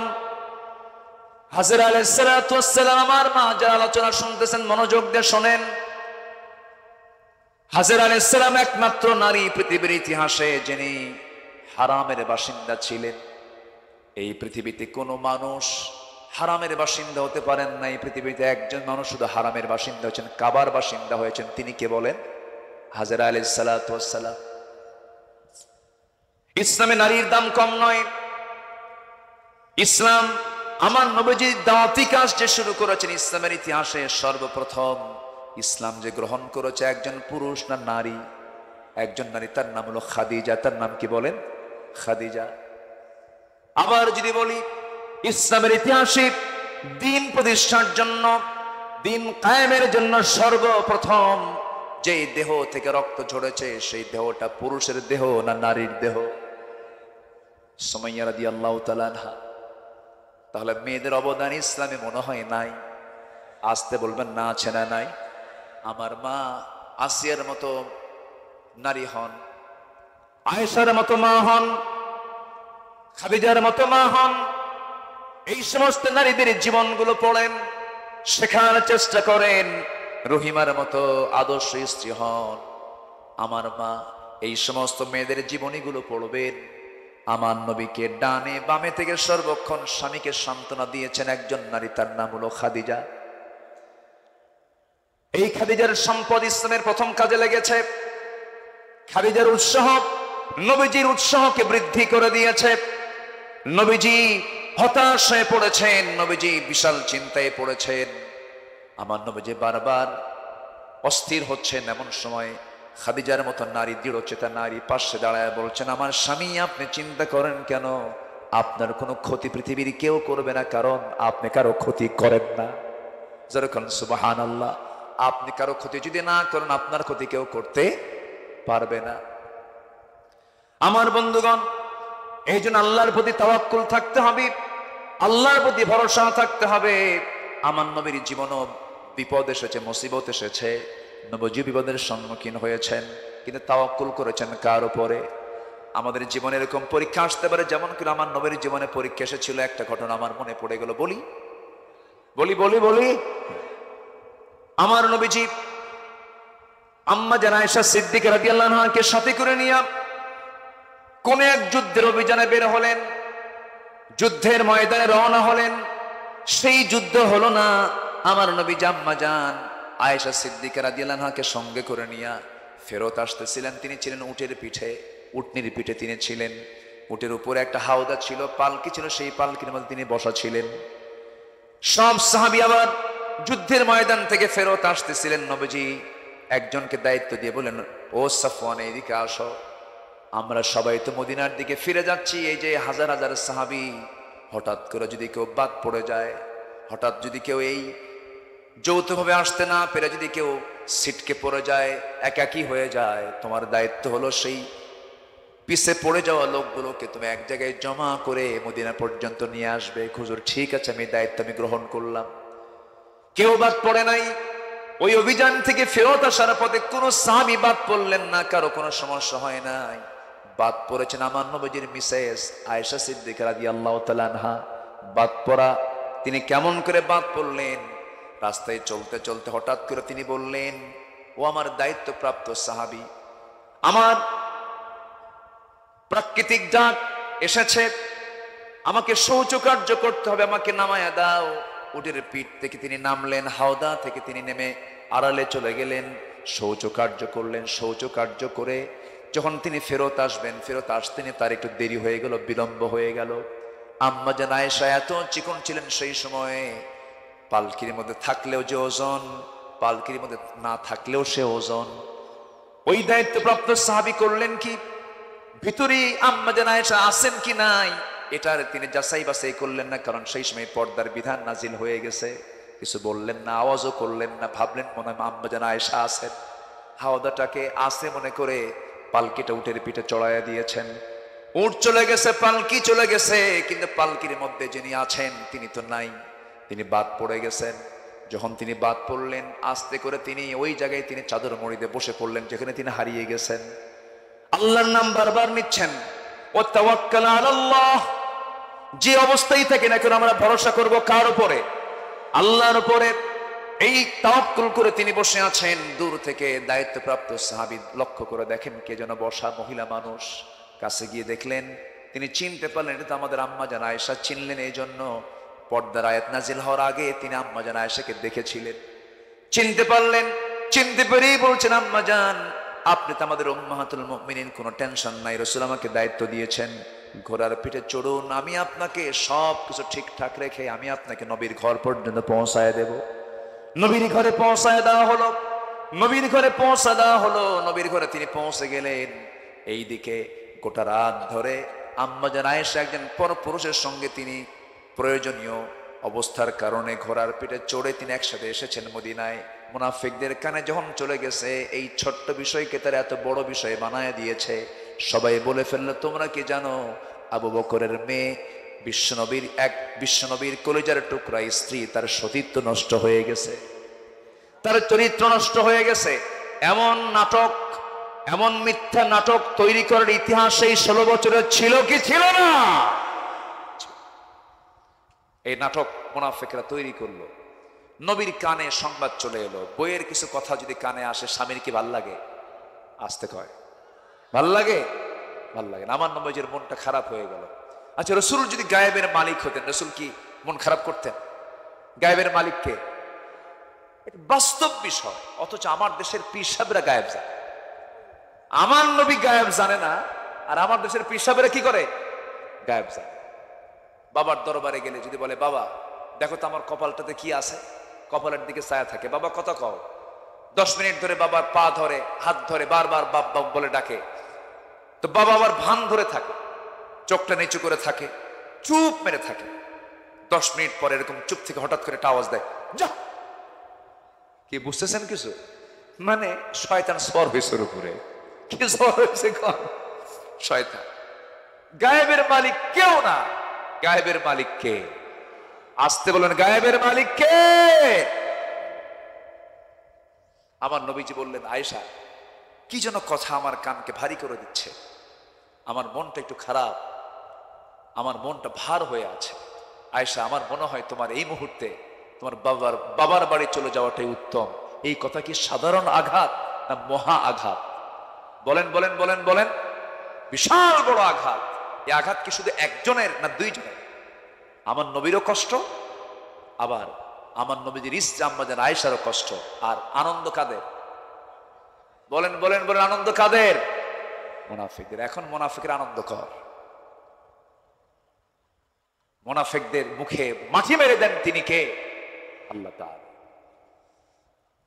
হাজরা আলাইহিস সালাতু ওয়াস সালাম। আমার মা যারা আলোচনা শুনতেছেন মনোযোগ দিয়ে শোনেন। হাজরা আলাইহিস সালাম একমাত্র নারী পৃথিবীর ইতিহাসে যিনি হারামের বাসিন্দা ছিলেন। এই পৃথিবীতে কোনো মানুষ হারামের বাসিন্দা হতে পারেন না। এই পৃথিবীতে একজন মানুষ শুধু হারামের বাসিন্দা হয়েছেন, কাবার বাসিন্দা হয়েছেন। তিনি কে বলেন? হাজরা আলাইহিস সালাতু ওয়াস সালাম। ইসলামে নারীর দাম কম নয়। ইসলাম আমার নবীজি দাওয়াতি কাজ যে শুরু করেছেন, ইসলামের ইতিহাসে সর্বপ্রথম ইসলাম যে গ্রহণ করেছে একজন পুরুষ না নারী? একজন নারী, তার নাম হলো খাদিজা। তার নাম কি বলেন? খাদিজা। আবার যদি বলি ইসলামের ইতিহাসে দিন প্রতিষ্ঠার জন্য, দিন কায়েমের জন্য সর্বপ্রথম যে দেহ থেকে রক্ত ঝরেছে সেই দেহটা পুরুষের দেহ না নারীর দেহ? সুমাইয়া রাদিয়াল্লাহু তাআলা আনহা। তাহলে মেয়েদের অবদান ইসলামে মনে হয় নাই? আসতে বলবেন না, আছে না নাই? আমার মা আসিয়ার মতো নারী হন, আয়েশার মতো মা হন, খাদিজার মতো মা হন। এই সমস্ত নারীদের জীবনগুলো পড়েন, শেখার চেষ্টা করেন। রহিমার মতো আদর্শ স্ত্রী হন। আমার মা এই সমস্ত মেয়েদের জীবনীগুলো পড়বেন। আমার নবীকে ডানে বামে থেকে সর্বক্ষণ স্বামীকে সান্ত্বনা দিয়েছেন একজন নারী, তার নাম হলো খাদিজা। এই খাদিজার সম্পদ ইসলামের প্রথম কাজে লেগেছে। খাদিজার উৎসাহ নবীজির উৎসাহকে বৃদ্ধি করে দিয়েছে। নবীজি হতাশ হয়ে পড়েছেন, নবীজি বিশাল চিন্তায় পড়েছেন। আমার নবীজি বারবার অস্থির হচ্ছেন। এমন সময় খাদিজার মতো নারী, দৃঢ়চেতা নারী পাশে দাঁড়ায় বলছেন, আমার স্বামী আপনি চিন্তা করেন কেন? আপনার কোনো ক্ষতি পৃথিবীর কেউ করবে না, কারণ আপনি কারো ক্ষতি করেন না। যেরকম সুবহানাল্লাহ। আপনি কারো ক্ষতি যদি না করেন, আপনার ক্ষতি কেউ করতে পারবে না। আমার বন্ধুগণ, এই জন্য আল্লাহর প্রতি তাওয়াক্কুল থাকতে হবে, আল্লাহর প্রতি ভরসা থাকতে হবে। আমার নবীর জীবনও বিপদ এসেছে, মুসিবত এসেছে, নবীজি বিপদের সম্মুখীন হয়েছেন, কিন্তু তাওয়াক্কুল করেছেন কার উপরে? আমাদের জীবনে এরকম পরীক্ষা আসতে পারে, যেমন করে আমার নবীর জীবনে পরীক্ষা এসেছিল। একটা ঘটনা আমার মনে পড়ে গেল, বলি বলি বলি বলি আমার নবীজি আম্মা জান আয়েশা সিদ্দিকা রাদিয়াল্লাহু আনহাকে সাথে করে নিয়ে কোন এক যুদ্ধের অভিযানে বের হলেন, যুদ্ধের ময়দানে রওনা হলেন। সেই যুদ্ধ হলো না। আমার নবী আম্মা জান আয়েশা সিদ্দিকা রাদিয়াল্লাহু আনহাকে সঙ্গে করে নিয়ে ফেরত আসতেছিলেন। তিনি ছিলেন উটের পিঠে, উটনির পিঠে তিনি ছিলেন। উটের উপরে একটা হাওদা ছিল, পালকি ছিল, সেই পালকির মধ্যে তিনি বসা ছিলেন। সব সাহাবী আবার যুদ্ধের ময়দান থেকে ফেরত আসতেছিলেন। নবীজি একজনকে দায়িত্ব দিয়ে বলেন, ও সাফওয়ান, এদিকে আসো, আমরা সবাই তো মদিনার দিকে ফিরে যাচ্ছি। এই যে হাজার হাজার সাহাবী, হঠাৎ করে যদি কেউ বাদ পড়ে যায়, হঠাৎ যদি কেউ এই যৌথভাবে আসতে না পেরে যদি কেউ ছিটকে পড়ে যায়, একাকী হয়ে যায়, তোমার দায়িত্ব হলো সেই পিছে পড়ে যাওয়া লোকগুলোকে তুমি এক জায়গায় জমা করে মদিনা পর্যন্ত নিয়ে আসবে। হুজুর ঠিক আছে, আমি দায়িত্ব আমি গ্রহণ করলাম। কেউ বাদ পড়ে নাই। ওই অভিযান থেকে ফেরত আসার পথে কোনো সাহাবী বাদ পড়লেন না, কারো কোনো সমস্যা হয় নাই। বাদ পড়েছেন আমার নবীজির মিসেস আয়েশা সিদ্দিকা রাদিয়াল্লাহু তাআলা আনহা। বাদ পড়া, তিনি কেমন করে বাদ পড়লেন? রাস্তায় চলতে চলতে হঠাৎ করে তিনি বললেন, ও আমার দায়িত্বপ্রাপ্ত সাহাবী, আমার প্রাকৃতিক ডাক এসেছে, আমাকে শৌচকার্য করতে হবে, আমাকে নামায়া দাও। উটের পিঠ থেকে তিনি নামলেন, হাওদা থেকে তিনি নেমে আড়ালে চলে গেলেন, শৌচকার্য করলেন। শৌচকার্য করে যখন তিনি ফেরত আসবেন, ফেরত আসতে তার একটু দেরি হয়ে গেল, বিলম্ব হয়ে গেল। আম্মা জান আয়েশা এত চিকন ছিলেন সেই সময়ে, পালকির মধ্যে থাকলেও যে ওজন, পালকির মধ্যে না থাকলেও সে ওজন। ওই দায়িত্বপ্রাপ্ত সাহাবী করলেন কি, ভিতরে আম্মা জান আয়েশা আছেন কি নাই, এটার তিনি যাচাই বাছাই করলেন না, কারণ সেই সময় পর্দার বিধান নাজিল হয়ে গেছে। কিছু বললেন না, আওয়াজও করলেন না, ভাবলেন মনে হয় আম্মা জান আয়েশা আছেন। হাওদাটাকে আছে মনে করে পালকিটা উটের পিঠে চড়াইয়া দিয়েছেন। উট চলে গেছে, পালকি চলে গেছে, কিন্তু পালকির মধ্যে যিনি আছেন তিনি তো নাই, তিনি বাদ পড়ে গেছেন। যখন তিনি বাদ পড়লেন, আস্তে করে তিনি ওই জায়গায় তিনি চাদর মুড়িতে বসে পড়লেন যেখানে তিনি হারিয়ে গেছেন। আল্লাহর নাম বারবার নিচ্ছেন, ও তাওয়াক্কাল আলাল্লাহ। যে অবস্থায় থাকে না কেন আমরা ভরসা করব কার উপরে? আল্লাহর উপরে। এই তাওয়াক্কুল করে তিনি বসে আছেন। দূর থেকে দায়িত্বপ্রাপ্ত সাহাবী লক্ষ্য করে দেখেন কে যেন বসা, মহিলা মানুষ, কাছে গিয়ে দেখলেন, তিনি চিনতে পারলেন এটা তো আমাদের আম্মা জান আয়েশা। চিনলেন এই জন্য পর্দার আয়াত নাজিল হওয়ার আগে তিনি আম্মা জান আয়েশাকে দেখেছিলেন। চিনতে পারলেন, চিনতে পেরেই বলছেন, আম্মা জান আপনি তো আমাদের উম্মাহাতুল মুমিনিন, কোনো টেনশন নাই, রাসূল আমাকে দায়িত্ব দিয়েছেন ঘোড়ার পিঠে চড়ুন, আমি আপনাকে সব কিছু ঠিকঠাক রেখে আমি আপনাকে নবীর ঘর পর্যন্ত পৌঁছায় দেব। নবীর ঘরে পৌঁছায় দেওয়া হলো, নবীর ঘরে পৌঁছা দেওয়া হলো। নবীর ঘরে তিনি পৌঁছে গেলেন। এইদিকে গোটা রাত ধরে আম্মা জান আয়েশা একজন পরপুরুষের সঙ্গে তিনি প্রয়োজনীয় অবস্থার কারণে ঘোড়ার পিঠে চড়ে তিনি একসাথে এসেছেন মদিনায়। মুনাফিকদের কানে যখন চলে গেছে এই ছোট্ট বিষয়কে তারা এত বড় বিষয় বানায় দিয়েছে। সবাই বলে ফেললো, তোমরা কি জানো আবু বকরের মেয়ে বিশ্বনবীর কলিজার টুকরা স্ত্রী, তার সতীত্ব নষ্ট হয়ে গেছে, তার চরিত্র নষ্ট হয়ে গেছে। এমন নাটক, এমন মিথ্যা নাটক তৈরি করার ইতিহাস এই 16 বছরের ছিল কি ছিল না? এই নাটক মুনাফিকরা তৈরি করলো। নবীর কানে সংবাদ চলে এলো, বইয়ের কিছু কথা যদি কানে আসে স্বামীর কি ভাল লাগে? আসতে কয় ভাল লাগে? ভাল লাগে না। আমার নবীর মনটা খারাপ হয়ে গেল। আচ্ছা, রাসূল যদি গায়েবের মালিক হতেন, রাসূল কি মন খারাপ করতেন? গায়েবের মালিক কে? বাস্তব বিষয়। অথচ আমার দেশের পীর সাহেবরা গায়েব জানে। আমার নবী গায়েব জানে না, আর আমার দেশের পীর সাহেবরা কি করে? গায়েব জানে। বাবার দরবারে গেলে যদি বলে, বাবা দেখো তো আমার কপালটাতে কি আছে, কপালের দিকে ছায়া থাকে, বাবা কত কও, 10 মিনিট ধরে বাবার পা ধরে হাত ধরে বারবার বাপ বাপ বলে ডাকে, তো বাবা আবার ভান ধরে থাকে, চোখটা নিচু করে থাকে, চুপ মেরে থাকে। 10 মিনিট পরে এরকম চুপ থেকে হঠাৎ করে একটা আওয়াজ দেয়, যা। কি বুঝতেছেন কিছু? মানে শয়তান সর হয়েছে উপরে। কি সর হয়েছে? শয়তান। গায়েবের মালিক কেউ না। গায়েবের মালিক কে? আসতে বলেন, গায়েবের মালিক কে? আমার নবীজি বললেন, আয়েশা কি যেন কথা আমার কানকে ভারী করে দিচ্ছে, আমার মনটা একটু খারাপ, আমার মনটা ভার হয়ে আছে। আয়েশা, আমার মনে হয় তোমার এই মুহূর্তে তোমার বাবার বাড়ি চলে যাওয়াটাই উত্তম। এই কথা কি সাধারণ আঘাত না মহা আঘাত? বলেন বলেন বলেন বলেন। বিশাল বড় আঘাত। এই আঘাত কি শুধু একজনের না 2 জনের? আমার নবীরও কষ্ট, আবার আমার নবীজির স্ত্রী আম্মা জান আয়েশারও কষ্ট। আর আনন্দ কাদের? বলেন বলেন বলেন, আনন্দ কাদের? মুনাফিকদের। এখন মুনাফিকের আনন্দ কর। মুনাফিকদের মুখে মাটি মেরে দেন তিনি কে? আল্লাহ তাআলা।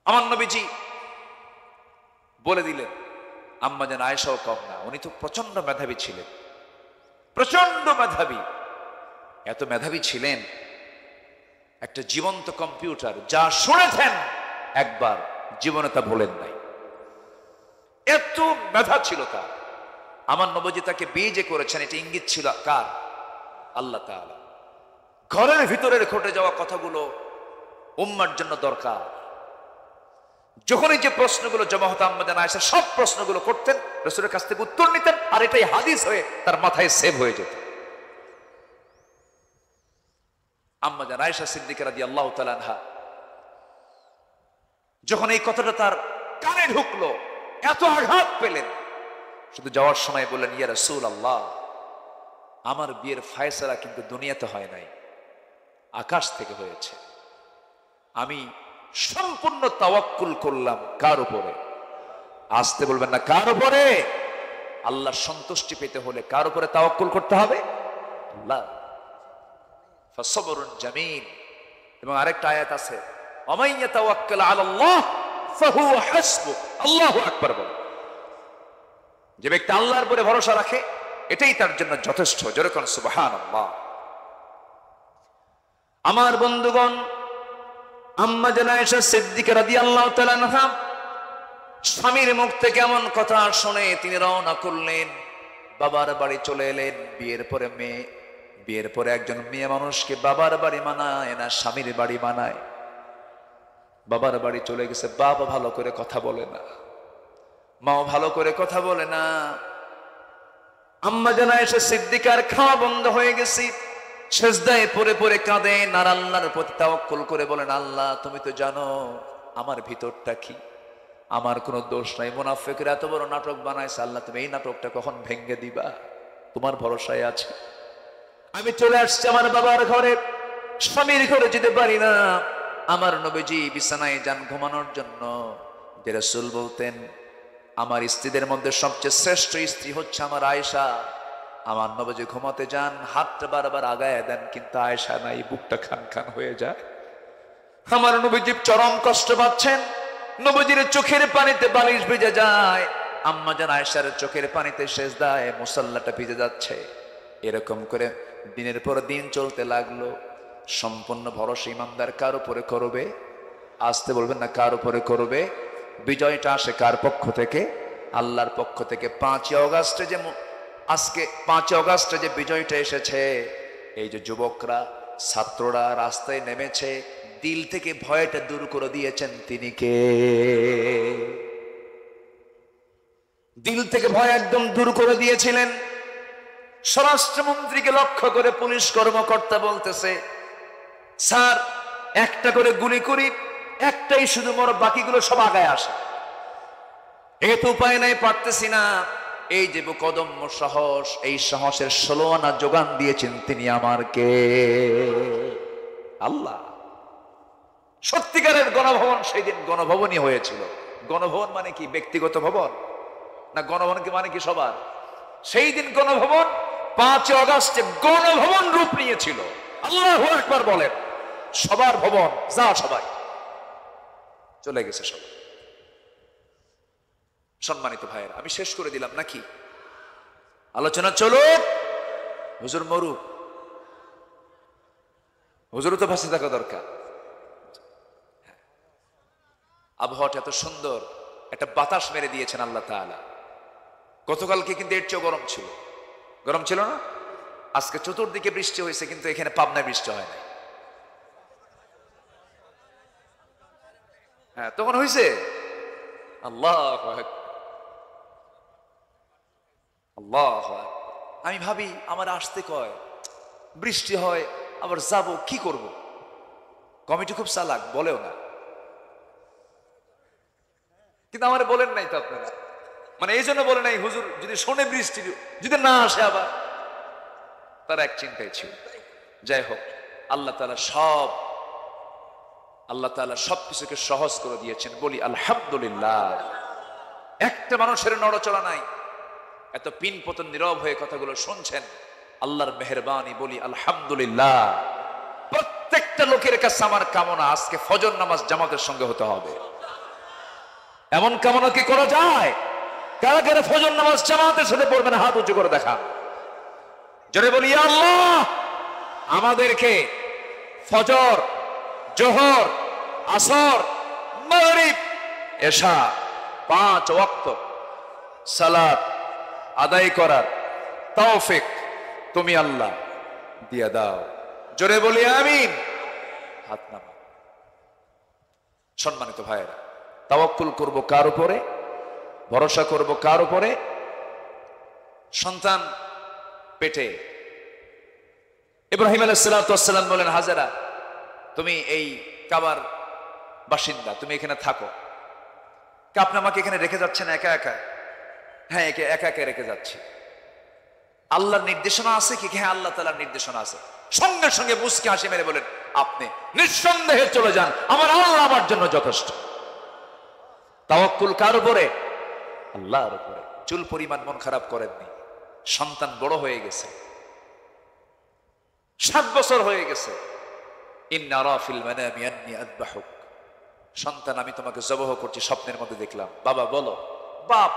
আমার নবীজি বলে দিলেন, আম্মা জান আয়েশাও কম না, উনি তো প্রচন্ড মেধাবী ছিলেন, প্রচন্ড মেধাবী। এত মেধাবী ছিলেন, একটা জীবন্ত কম্পিউটার, যা শুনেছেন একবার জীবনে তা ভোলেন নাই। এত মেধা ছিল তার। আমার নবীজি তাকে বিয়ে যে করেছেন, এটা ইঙ্গিত ছিল কার? আল্লাহ তাআলা। ঘরের ভিতরের ঘটে যাওয়া কথাগুলো উম্মার জন্য দরকার। যখনই যে প্রশ্নগুলো জমা হতো আম্মা জান আয়েশা সব প্রশ্নগুলো করতেন, রাসূলের কাছ থেকে উত্তর নিতেন, আর এটাই হাদিস হয়ে তার মাথায় সেভ হয়ে যেত। আম্মা জান আয়েশা সিদ্দিকা রাদিয়াল্লাহু তাআলা আনহা যখন এই কথাটা তার কানে ঢুকলো, এত আঘাত পেলেন, শুধু যাওয়ার সময় বললেন, ইয়া রাসূলুল্লাহ, আমার বিয়ের ফয়সালা কিন্তু দুনিয়াতে হয় নাই, আকাশ থেকে হয়েছে। আমি সম্পূর্ণ তাওয়াক্কুল করলাম কার উপরে? আসতে বলবেন না, কার উপরে? আল্লাহর সন্তুষ্টি পেতে হলে কার উপরে তাওয়াক্কুল করতে হবে? আল্লাহ। ফাসবরুন জামিল। এবং আরেকটা আয়াত আছে, ওয়ামান ইয়াতাওয়াক্কাল আলাল্লাহ ফাহুয়া হাসবুহ। আল্লাহু আকবার বল। যে ব্যক্তি আল্লাহর উপরে ভরসা রাখে এটাই তার জন্য যথেষ্ট। জোরে কোন সুবহানাল্লাহ। আমার বন্ধুগণ, আম্মা জান আয়েশা সিদ্দিকা রাদিয়াল্লাহু তাআলা আনহা স্বামীর মুখ থেকে এমন কথা শুনে তিনি রওনা করলেন, বাবার বাড়ি চলে এলেন। বিয়ের পরে একজন মেয়ে মানুষকে বাবার বাড়ি মানায় না, স্বামীর বাড়ি মানায়। বাবার বাড়ি চলে গেছে, বাবা ভালো করে কথা বলে না, মাও ভালো করে কথা বলে না। আম্মা জান আয়েশা সিদ্দিকার খাওয়া বন্ধ হয়ে গেছে, সেজদায় পড়ে পড়ে কাঁদেন আর আল্লাহর প্রতি তাওয়াক্কুল করে বলেন, আল্লাহ তুমি তো জানো আমার ভিতরটা কি, আমার কোনো দোষ নাই। মুনাফিকরা এত বড় নাটক বানাইছে, আল্লাহ তুমি এই নাটকটা কখন ভেঙে দিবা? তোমার ভরসায় আছে। আমি চলে আসছি আমার বাবার ঘরে, স্বামীর ঘরে যেতে পারি না। আমার নবীজি বিছানায় যান ঘুমানোর জন্য। যে রাসূল বলতেন আমার স্ত্রীদের মধ্যে সবচেয়ে শ্রেষ্ঠ স্ত্রী হচ্ছে আমার আয়েশা। আমার নবীজি ঘুমাতে যান, হাতটা বারবার আগায় দেন, কিন্তু আয়েশা নাই, বুকটা খান খান হয়ে যায়। আমার নবীজি চরম কষ্ট পাচ্ছেন, নবীজির চোখের পানিতে বালিশ ভিজে যায়, আম্মা জান আয়েশার চোখের পানিতে সেজদায় মুসাল্লাটা ভিজে যাচ্ছে। এরকম করে দিনের পর দিন চলতে লাগলো। সম্পূর্ণ ভরসা ইমানদার কার উপরে করবে? আসতে বলবেন না, কার উপরে করবে? বিজয়টা আসে কার পক্ষ থেকে? আল্লাহর পক্ষ থেকে। 5 অগাস্টে যে আজকে 5 অগাস্টে যে বিজয়টা এসেছে, এই যে যুবকরা ছাত্ররা রাস্তায় নেমেছে, দিল থেকে ভয়টা দূর করে দিয়েছেন তিনি কে? দিল থেকে ভয় একদম দূর করে দিয়েছিলেন। স্বরাষ্ট্রমন্ত্রীকে লক্ষ্য করে পুলিশ কর্মকর্তা বলতেছে, স্যার একটা করে গুলি করি, একটাই শুধু মর, বাকিগুলো সব আগায় আসে। এ তো উপায় নাই, পারতেছি না। এই যে কদম্য সাহস, এই সাহসের 16 আনা যোগান দিয়েছেন তিনি আমার কে? আল্লাহ। সত্যিকারের গণভবন সেই দিন গণভবনই হয়েছিল। গণভবন মানে কি ব্যক্তিগত ভবন না, গণভবন কি মানে কি সবার? সেই দিন গণভবন 5 অগাস্টে গণভবন রূপ নিয়েছিল। আল্লাহু আকবার বলেন। সবার ভবন, যা সবাই চলে গেছে সবাই। সম্মানিত ভাইয়েরা, আমি শেষ করে দিলাম নাকি? আলোচনা চলো। হুজুর মরুক, হুজুরও তো ভাসে থাকা দরকার। আবহাওয়াটা এত সুন্দর, একটা বাতাস মেরে দিয়েছেন আল্লাহ তাআলা। গতকালকে কিন্তু এর চেয়ে গরম ছিল। গরম ছিল না? আজকে চতুর্দিকে বৃষ্টি হয়েছে, কিন্তু এখানে পাবনায় বৃষ্টি হয় না। হ্যাঁ, তখন হয়েছে। আল্লাহ আল্লাহ। আমি ভাবি আমার আসতে কয়, বৃষ্টি হয়, আবার যাব, কি করব? কমিটি খুব চালাক, বলেও না। কিন্তু আমার বলেন নাই তো আপনারা, মানে এই জন্য বলে নাই হুজুর যদি শোনে বৃষ্টি যদি না আসে আবার, তার এক চিন্তাই ছিল। যাই হোক, আল্লাহ তাআলা সবকিছুকে সহজ করে দিয়েছেন। বলি আলহামদুলিল্লাহ। একটা মানুষের নড়াচড়া নাই, এত পিন পতন নীরব হয়ে কথাগুলো শুনছেন, আল্লাহর মেহেরবানি। বলি আলহামদুলিল্লাহ। প্রত্যেকটা লোকের কাছে আমার কামনা, আজকে ফজর নামাজ জামাতের সঙ্গে হতে হবে। এমন কামনা কি করা যায়? কারা কারা ফজর নামাজ জামাতের সাথে পড়বেন? হাত উঁচু করে দেখান, জোরে বলি আল্লাহ। আমাদেরকে ফজর, জোহর, আসর, মাগরিব, এশা 5 ওয়াক্ত সালাত আদায় করার তৌফিক তুমি আল্লাহ দিয়ে দাও। জোরে বলি আমিন। হাত নামা। সম্মানিত ভাইয়েরা, তাওয়াক্কুল করব কার উপরে? ভরসা করব কার উপরে? সন্তান পেটে, ইব্রাহিম আলাইহিস সালাম বলেন, হাজেরা তুমি এই কাবার বাসিন্দা, তুমি এখানে থাকো। আপনি আমাকে এখানে রেখে যাচ্ছেন একা একা? হ্যাঁ, একা একা রেখে যাচ্ছি। আল্লাহর নির্দেশনা আছে কি? হ্যাঁ, আল্লাহ তাআলার নির্দেশনা আছে। সঙ্গে সঙ্গে মুস্কি হাসি মেরে বলেন, আপনি নিঃসন্দেহে চলে যান, আমার আল্লাহ আমার জন্য যথেষ্ট। তাওয়াক্কুল কার উপরে? আল্লাহর উপরে। চুল পরিমাণ মন খারাপ করেননি। সন্তান বড় হয়ে গেছে, 7 বছর হয়ে গেছে। ইন্না রাফিল মানামি আন্নী আযবাহুক। সন্তান, আমি তোমাকে জবাহ করছি, স্বপ্নের মধ্যে দেখলাম। বাবা বলো। বাপ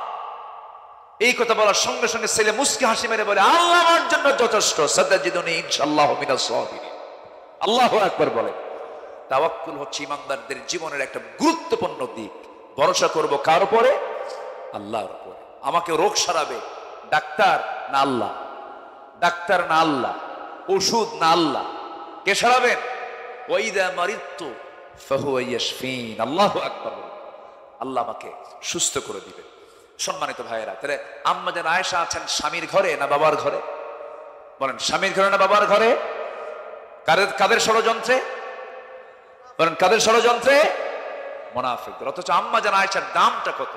এই কথা বলার সঙ্গে সঙ্গে ছেলে মুস্কি হাসি মেরে বলে, আল্লাহ আমার জন্য যথেষ্ট, সাতাজিদুনি ইনশাআল্লাহু মিনাস সাবিরিন। আল্লাহু আকবার বলে। তাওয়াক্কুল হচ্ছে ইমানদারদের জীবনের একটা গুরুত্বপূর্ণ দিক। ভরসা করব কার উপরে? আল্লাহর উপরে। আমাকে রোগ সারাবে ডাক্তার না আল্লাহ? ডাক্তার না আল্লাহ? ওষুধ না আল্লাহ? কে সারাবেন? ওয়াইদা মারিদতু ফাহুয়া ইয়াশফিন। আল্লাহু আকবার। আল্লাহ আমাকে সুস্থ করে দিবেন। সম্মানিত ভাইয়েরা, তাহলে আম্মা জান আয়েশা আছেন স্বামীর ঘরে না বাবার ঘরে? বলেন, স্বামীর ঘরে না বাবার ঘরে? কাদের ষড়যন্ত্রে? বলেন, কাদের ষড়যন্ত্রে? মুনাফিকদের। অথচ আম্মা জান আয়েশার দামটা কত?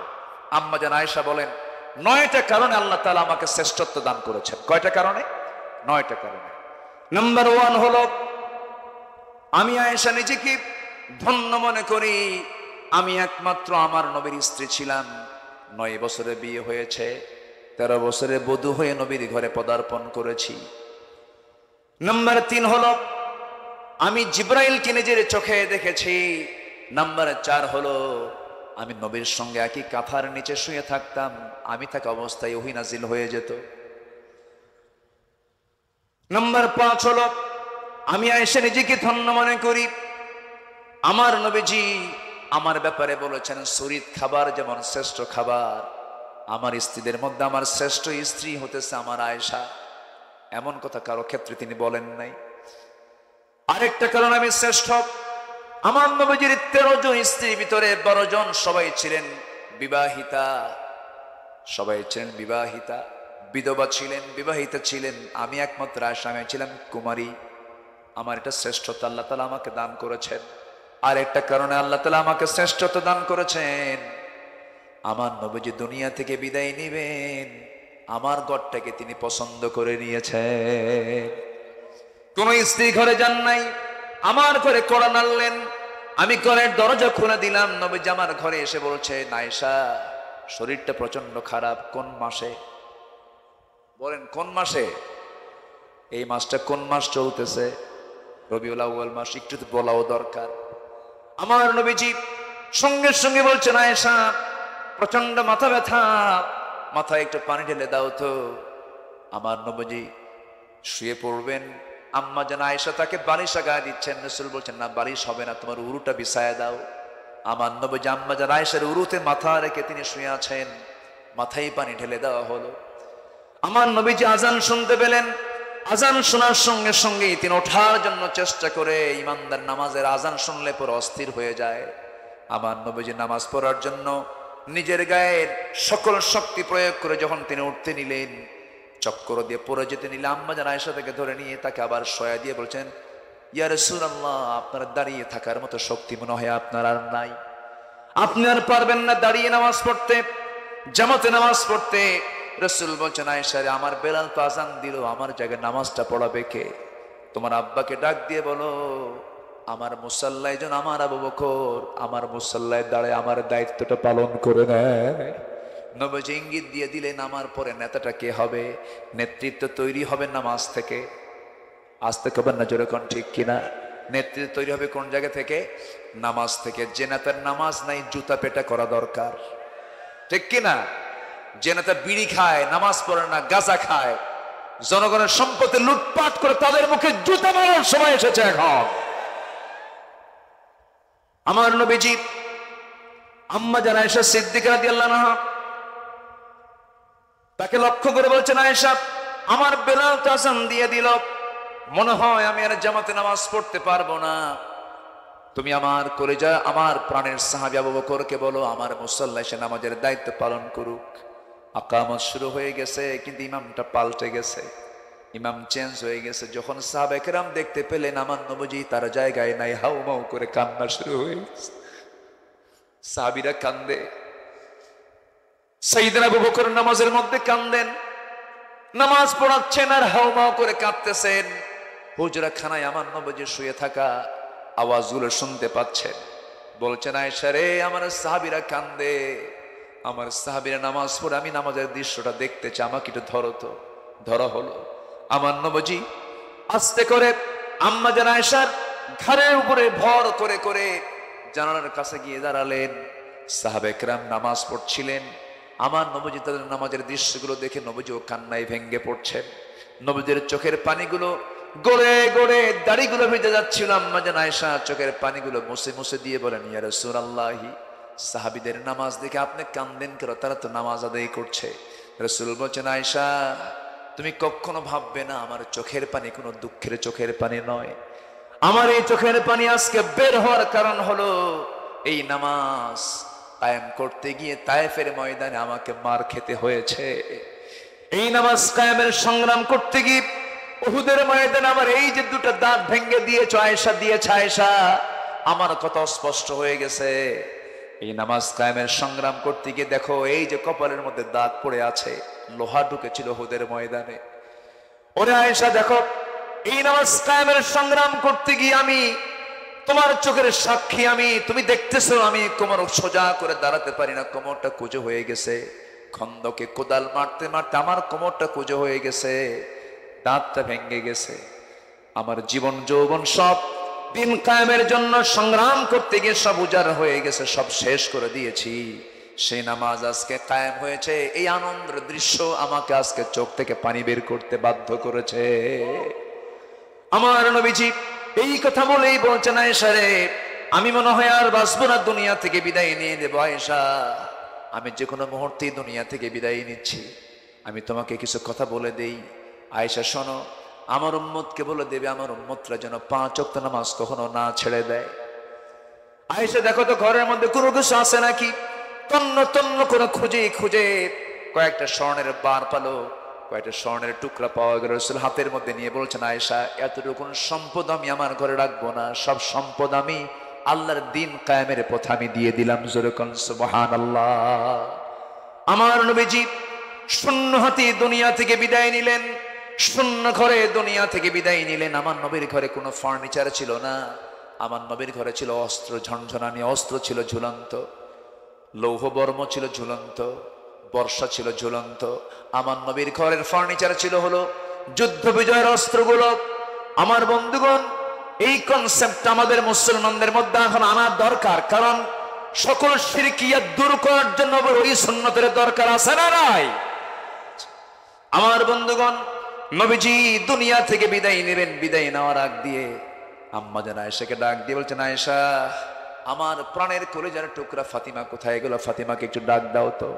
আম্মা জান আয়েশা বলেন 9টা কারণে আল্লাহ তাআলা আমাকে শ্রেষ্ঠত্ব দান করেছেন। কয়টা কারণে? 9টা কারণে। নাম্বার 1 হলো, আমি আয়েশা নিজেকে ধন্য মনে করি, আমি একমাত্র আমার নবীর স্ত্রী ছিলাম। 9 বছরে বিয়ে হয়েছে, 13 বছরে বধূ হয়ে নবীর ঘরে পদার্পণ করেছি। নাম্বার 3 হলো, আমি জিব্রাইলকে নিজের চোখে দেখেছি। নাম্বার 4 হলো, আমি নবীর সঙ্গে একই কাঁথার নিচে শুয়ে থাকতাম, আমি থাকা অবস্থায় ওহী নাজিল হয়ে যেত। নাম্বার 5 হলো, আমি আয়েশা নিজেকে ধন্য মনে করি, আমার নবীজি আমার ব্যাপারে বলেছেন শরীর খাবার যেমন শ্রেষ্ঠ খাবার, আমার স্ত্রীদের মধ্যে আমার শ্রেষ্ঠ স্ত্রী হতেছে আমার আয়েশা। এমন কথা কারো ক্ষেত্রে তিনি বলেন নাই। আরেকটা কারণ আমি শ্রেষ্ঠ, আমার নবীজির 13 জন স্ত্রীর ভিতরে 12 জন সবাই ছিলেন বিবাহিতা, সবাই ছিলেন বিবাহিতা, বিধবা ছিলেন, বিবাহিতা ছিলেন। আমি একমাত্র আয়েশা, আমি ছিলাম কুমারী। আমার এটা শ্রেষ্ঠত্ব আল্লাহ তাআলা আমাকে দান করেছেন। আর একটা কারণে আল্লাহ তাআলা আমাকে শ্রেষ্ঠত্ব দান করেছেন, আমার নবীজি দুনিয়া থেকে বিদায় নেবেন, আমার ঘরটাকে তিনি পছন্দ করে নিয়েছেন। কোন স্ত্রী ঘরে যান নাই, আমার ঘরে কড়া নাড়লেন, আমি ঘরের দরজা খুলে দিলাম, নবীজি আমার ঘরে এসে বলছে আয়েশা শরীরটা প্রচন্ড খারাপ। কোন মাসে? বলেন কোন মাসে? এই মাসটা কোন মাস চলতেছে? রবিউল আউয়াল মাস। একটু তো বলাও দরকার। আমার নবীজি সঙ্গে সঙ্গে বলছেন আয়েশা প্রচন্ড মাথা ব্যথা, মাথায় একটু পানি ঢেলে দাও তো। আমার নবীজি শুয়ে পড়বেন, আম্মা জান আয়েশা তাকে বালিশ গায়ে দিচ্ছেন। রাসূল বলছেন না বালিশ হবে না, তোমার উরুটা বিছায়া দাও। আমার নবীজি আম্মা জান আয়েশার উরুতে মাথা রেখে তিনি শুয়ে আছেন, মাথায় পানি ঢেলে দেওয়া হলো। আমার নবীজি আজান শুনতে পেলেন, আজান শোনার সঙ্গে সঙ্গেই তিনি ওঠার জন্য চেষ্টা করে, ইমানদার নামাজের আজান শুনলে পরে অস্থির হয়ে যায়। আমার নবীজি নামাজ পড়ার জন্য নিজের গায়ের সকল শক্তি প্রয়োগ করে যখন তিনি উঠতে নিলেন, চক্কর দিয়ে পড়ে যেতে নিলে আম্মা জান আয়েশা তাকে ধরে নিয়ে তাকে আবার শয়া দিয়ে বলছেন ইয়া রাসূলুল্লাহ আপনার দাঁড়িয়ে থাকার মতো শক্তি মনে হয় আপনার আর নাই, আপনি আর পারবেন না দাঁড়িয়ে নামাজ পড়তে, জামাতে নামাজ পড়তে। রাসূল বলছেন আয়েশা রে আমার বেলাল তো আজান দিল, আমার জায়গায় নামাজটা পড়াবে কে? তোমার আব্বাকে ডাক দিয়ে বলো আমার মুসাল্লায় যেন আমার আবু বকর আমার মুসাল্লায় দাঁড়ায় আমার দায়িত্বটা পালন করে নেয়। নবীজি ইঙ্গিত দিয়ে দিলেন আমার পরে নেতাটা কে হবে? নেতৃত্ব তৈরি হবে নামাজ থেকে। আসতে কবেন না জোরে কোন ঠিক কিনা? নেতৃত্ব তৈরি হবে কোন জায়গা থেকে? নামাজ থেকে। যে নেতার নামাজ নাই জুতা পেটা করা দরকার, ঠিক কিনা? যে নেতা বিড়ি খায়, নামাজ পড়ে না, গাঁজা খায়, জনগণের সম্পত্তি লুটপাট করে, তাদের মুখে জুতা মারার সময় এসেছে এখন। আমার নবীজি আম্মা জান আয়েশা সিদ্দিকা রাদিয়াল্লাহু আনহা তাকে লক্ষ্য করে বলছেন আয়েশা আমার বেলাল তো আজান দিয়ে দিল, মনে হয় আমি আর জামাতে নামাজ পড়তে পারবো না, তুমি আমার কলেজা আমার প্রাণের সাহাবী আবু বকরকে বলো আমার মুসাল্লায় সে নামাজের দায়িত্ব পালন করুক। আকামত শুরু হয়ে গেছে, কিন্তু ইমামটা পাল্টে গেছে, ইমাম চেঞ্জ হয়ে গেছে। যখন সাহাবায়ে কেরাম দেখতে পেলেন আমার নবীজি তার জায়গায় নাই, হাউমাউ করে কান্না শুরু হয়ে গেছে। সাহাবীরা কান্দে, সাইয়েদনা আবু বকর নামাজের মধ্যে কান্দেন, নামাজ পড়াচ্ছেন আর হাউমাউ করে কাঁদতেছেন। হুজরা খানায় আমার নবীজি শুয়ে থাকা আওয়াজগুলো শুনতে পাচ্ছেন। বলছেন আয়েশা রে আমার সাহাবীরা কান্দে, আমার সাহাবীরা নামাজ পড়ে, আমি নামাজের দৃশ্যটা দেখতে চাই, আমাকে একটু ধরো তো। ধরা হলো। আমার নবীজি আস্তে করে আম্মা জান আয়েশার ঘাড়ের উপরে ভর করে করে জানালার কাছে গিয়ে দাঁড়ালেন। সাহাবায়ে কেরাম নামাজ পড়ছিলেন, আমার নবীজি তাদের নামাজের দৃশ্যগুলো দেখে নবীজিও কান্নায় ভেঙ্গে পড়ছেন। নবীজির চোখের পানিগুলো গড়ে গড়ে দাড়িগুলো ভিজে যাচ্ছিল। আম্মা জান আয়েশা চোখের পানিগুলো মুছে মুছে দিয়ে বলেন ইয়া রাসূলুল্লাহি সাহাবীদের নামাজ দেখে আপনি কান্দেন কেন? তারা তো নামাজ আদায় করছে। রাসূল বলছেন আয়েশা তুমি কখনো ভাববে না আমার চোখের পানি কোনো দুঃখের চোখের পানি নয়। আমার এই চোখের পানি আজকে বের হওয়ার কারণ হলো এই নামাজ কায়েম করতে গিয়ে তায়েফের ময়দানে আমাকে মার খেতে হয়েছে। এই নামাজ কায়েমের সংগ্রাম করতে গিয়ে উহুদের ময়দানে আমার এই যে দুটো দাঁত ভেঙে দিয়েছ আয়েশা, দিয়েছে আয়েশা, আমার কথা স্পষ্ট হয়ে গেছে। এই নামাজ কায়েমের সংগ্রাম করতে গিয়ে দেখো এই যে কপালের মধ্যে দাগ পড়ে আছে, লোহা ঢুকেছিল হুদের ময়দানে। ওরে আয়েশা দেখো, এই নামাজ কায়েমের সংগ্রাম করতে গিয়ে আমি তোমার চোখের সাক্ষী, তুমি দেখতেছো আমি কোমর সোজা করে দাঁড়াতে পারি না, কোমরটা কুঁজো হয়ে গেছে। খন্দকে কোদাল মারতে মারতে আমার কোমরটা কুঁজো হয়ে গেছে, দাঁতটা ভেঙে গেছে। আমার জীবন যৌবন সব দিন কায়েমের জন্য সংগ্রাম করতে গিয়ে সব উজাড় হয়ে গেছে, সব শেষ করে দিয়েছি। সেই নামাজ আজকে কায়েম হয়েছে, এই আনন্দের দৃশ্য আমাকে আজকে চোখ থেকে পানি বের করতে বাধ্য করেছে। আমার নবীজি এই কথা বলেই বলছেন, আয়েশা রে, আমি মনে হয় আর বাঁচবো না, দুনিয়া থেকে বিদায় নিয়ে দেবো। আয়েশা, আমি যে কোনো মুহূর্তেই দুনিয়া থেকে বিদায় নিচ্ছি, আমি তোমাকে কিছু কথা বলে দেই। আয়েশা শোনো, আমার উম্মতকে বলে দেবে আমার উম্মতরা যেন 5 ওয়াক্ত নামাজ কখনো না ছেড়ে দেয়। আয়েশা দেখো তো ঘরের মধ্যে কোনো কিছু আছে নাকি, তন্ন তন্ন করে খুঁজে খুঁজে কয়েকটা স্বর্ণের বার পালো, কয়েকটা স্বর্ণের টুকরা পাওয়া গেল। রাসূল হাতের মধ্যে নিয়ে বলছেন, আয়েশা, এতটুকু সম্পদ আমি আমার ঘরে রাখবো না, সব সম্পদ আমি আল্লাহর দিন কায়েমের পথে আমি দিয়ে দিলাম। জোরে কোন সুবহানাল্লাহ। আমার নবীজি শূন্য হাতে দুনিয়া থেকে বিদায় নিলেন, শূন্য ঘরে দুনিয়া থেকে বিদায় নিলেন। আমার নবীর ঘরে কোনো ফার্নিচার ছিল না, আমার নবীর ঘরে ছিল অস্ত্র, ঝনঝনানি অস্ত্র ছিল ঝুলন্ত, লৌহ বর্ম ছিল ঝুলন্ত, বর্ষা ছিল ঝুলন্ত। আমার নবীর ঘরের ফার্নিচার ছিল হলো যুদ্ধ বিজয়ের অস্ত্রগুলো। আমার বন্ধুগণ, এই কনসেপ্ট আমাদের মুসলমানদের মধ্যে এখন আনা দরকার, কারণ সকল শিরকিয়াত দূর করার জন্য ওই সুন্নতের দরকার আছে না নাই? আমার বন্ধুগণ, নবীজি দুনিয়া থেকে বিদায় নেবেন, বিদায় নেওয়ার আগ দিয়ে আম্মা জান আয়েশাকে ডাক দিয়ে বলছেন, আয়েশা, আমার প্রাণের কলিজার টুকরা ফাতিমা কোথায় গেল? ফাতিমাকে একটু ডাক দাও তো।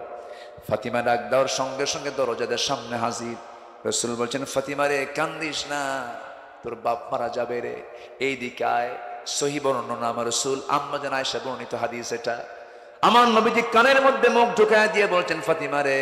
ফাতিমা ডাক দেওয়ার সঙ্গে সঙ্গে দরজাদের সামনে হাজির। রাসূল বলছেন, ফাতিমা রে, কান্দিস না, তোর বাপ মারা যাবে রে, এই দিকে আয়। সহিহ বর্ণনা আমার রাসূল আম্মা জান আয়েশা বর্ণিত হাদিস এটা। আমার নবীজি কানের মধ্যে মুখ ঢুকায় দিয়ে বলছেন, ফাতিমা রে,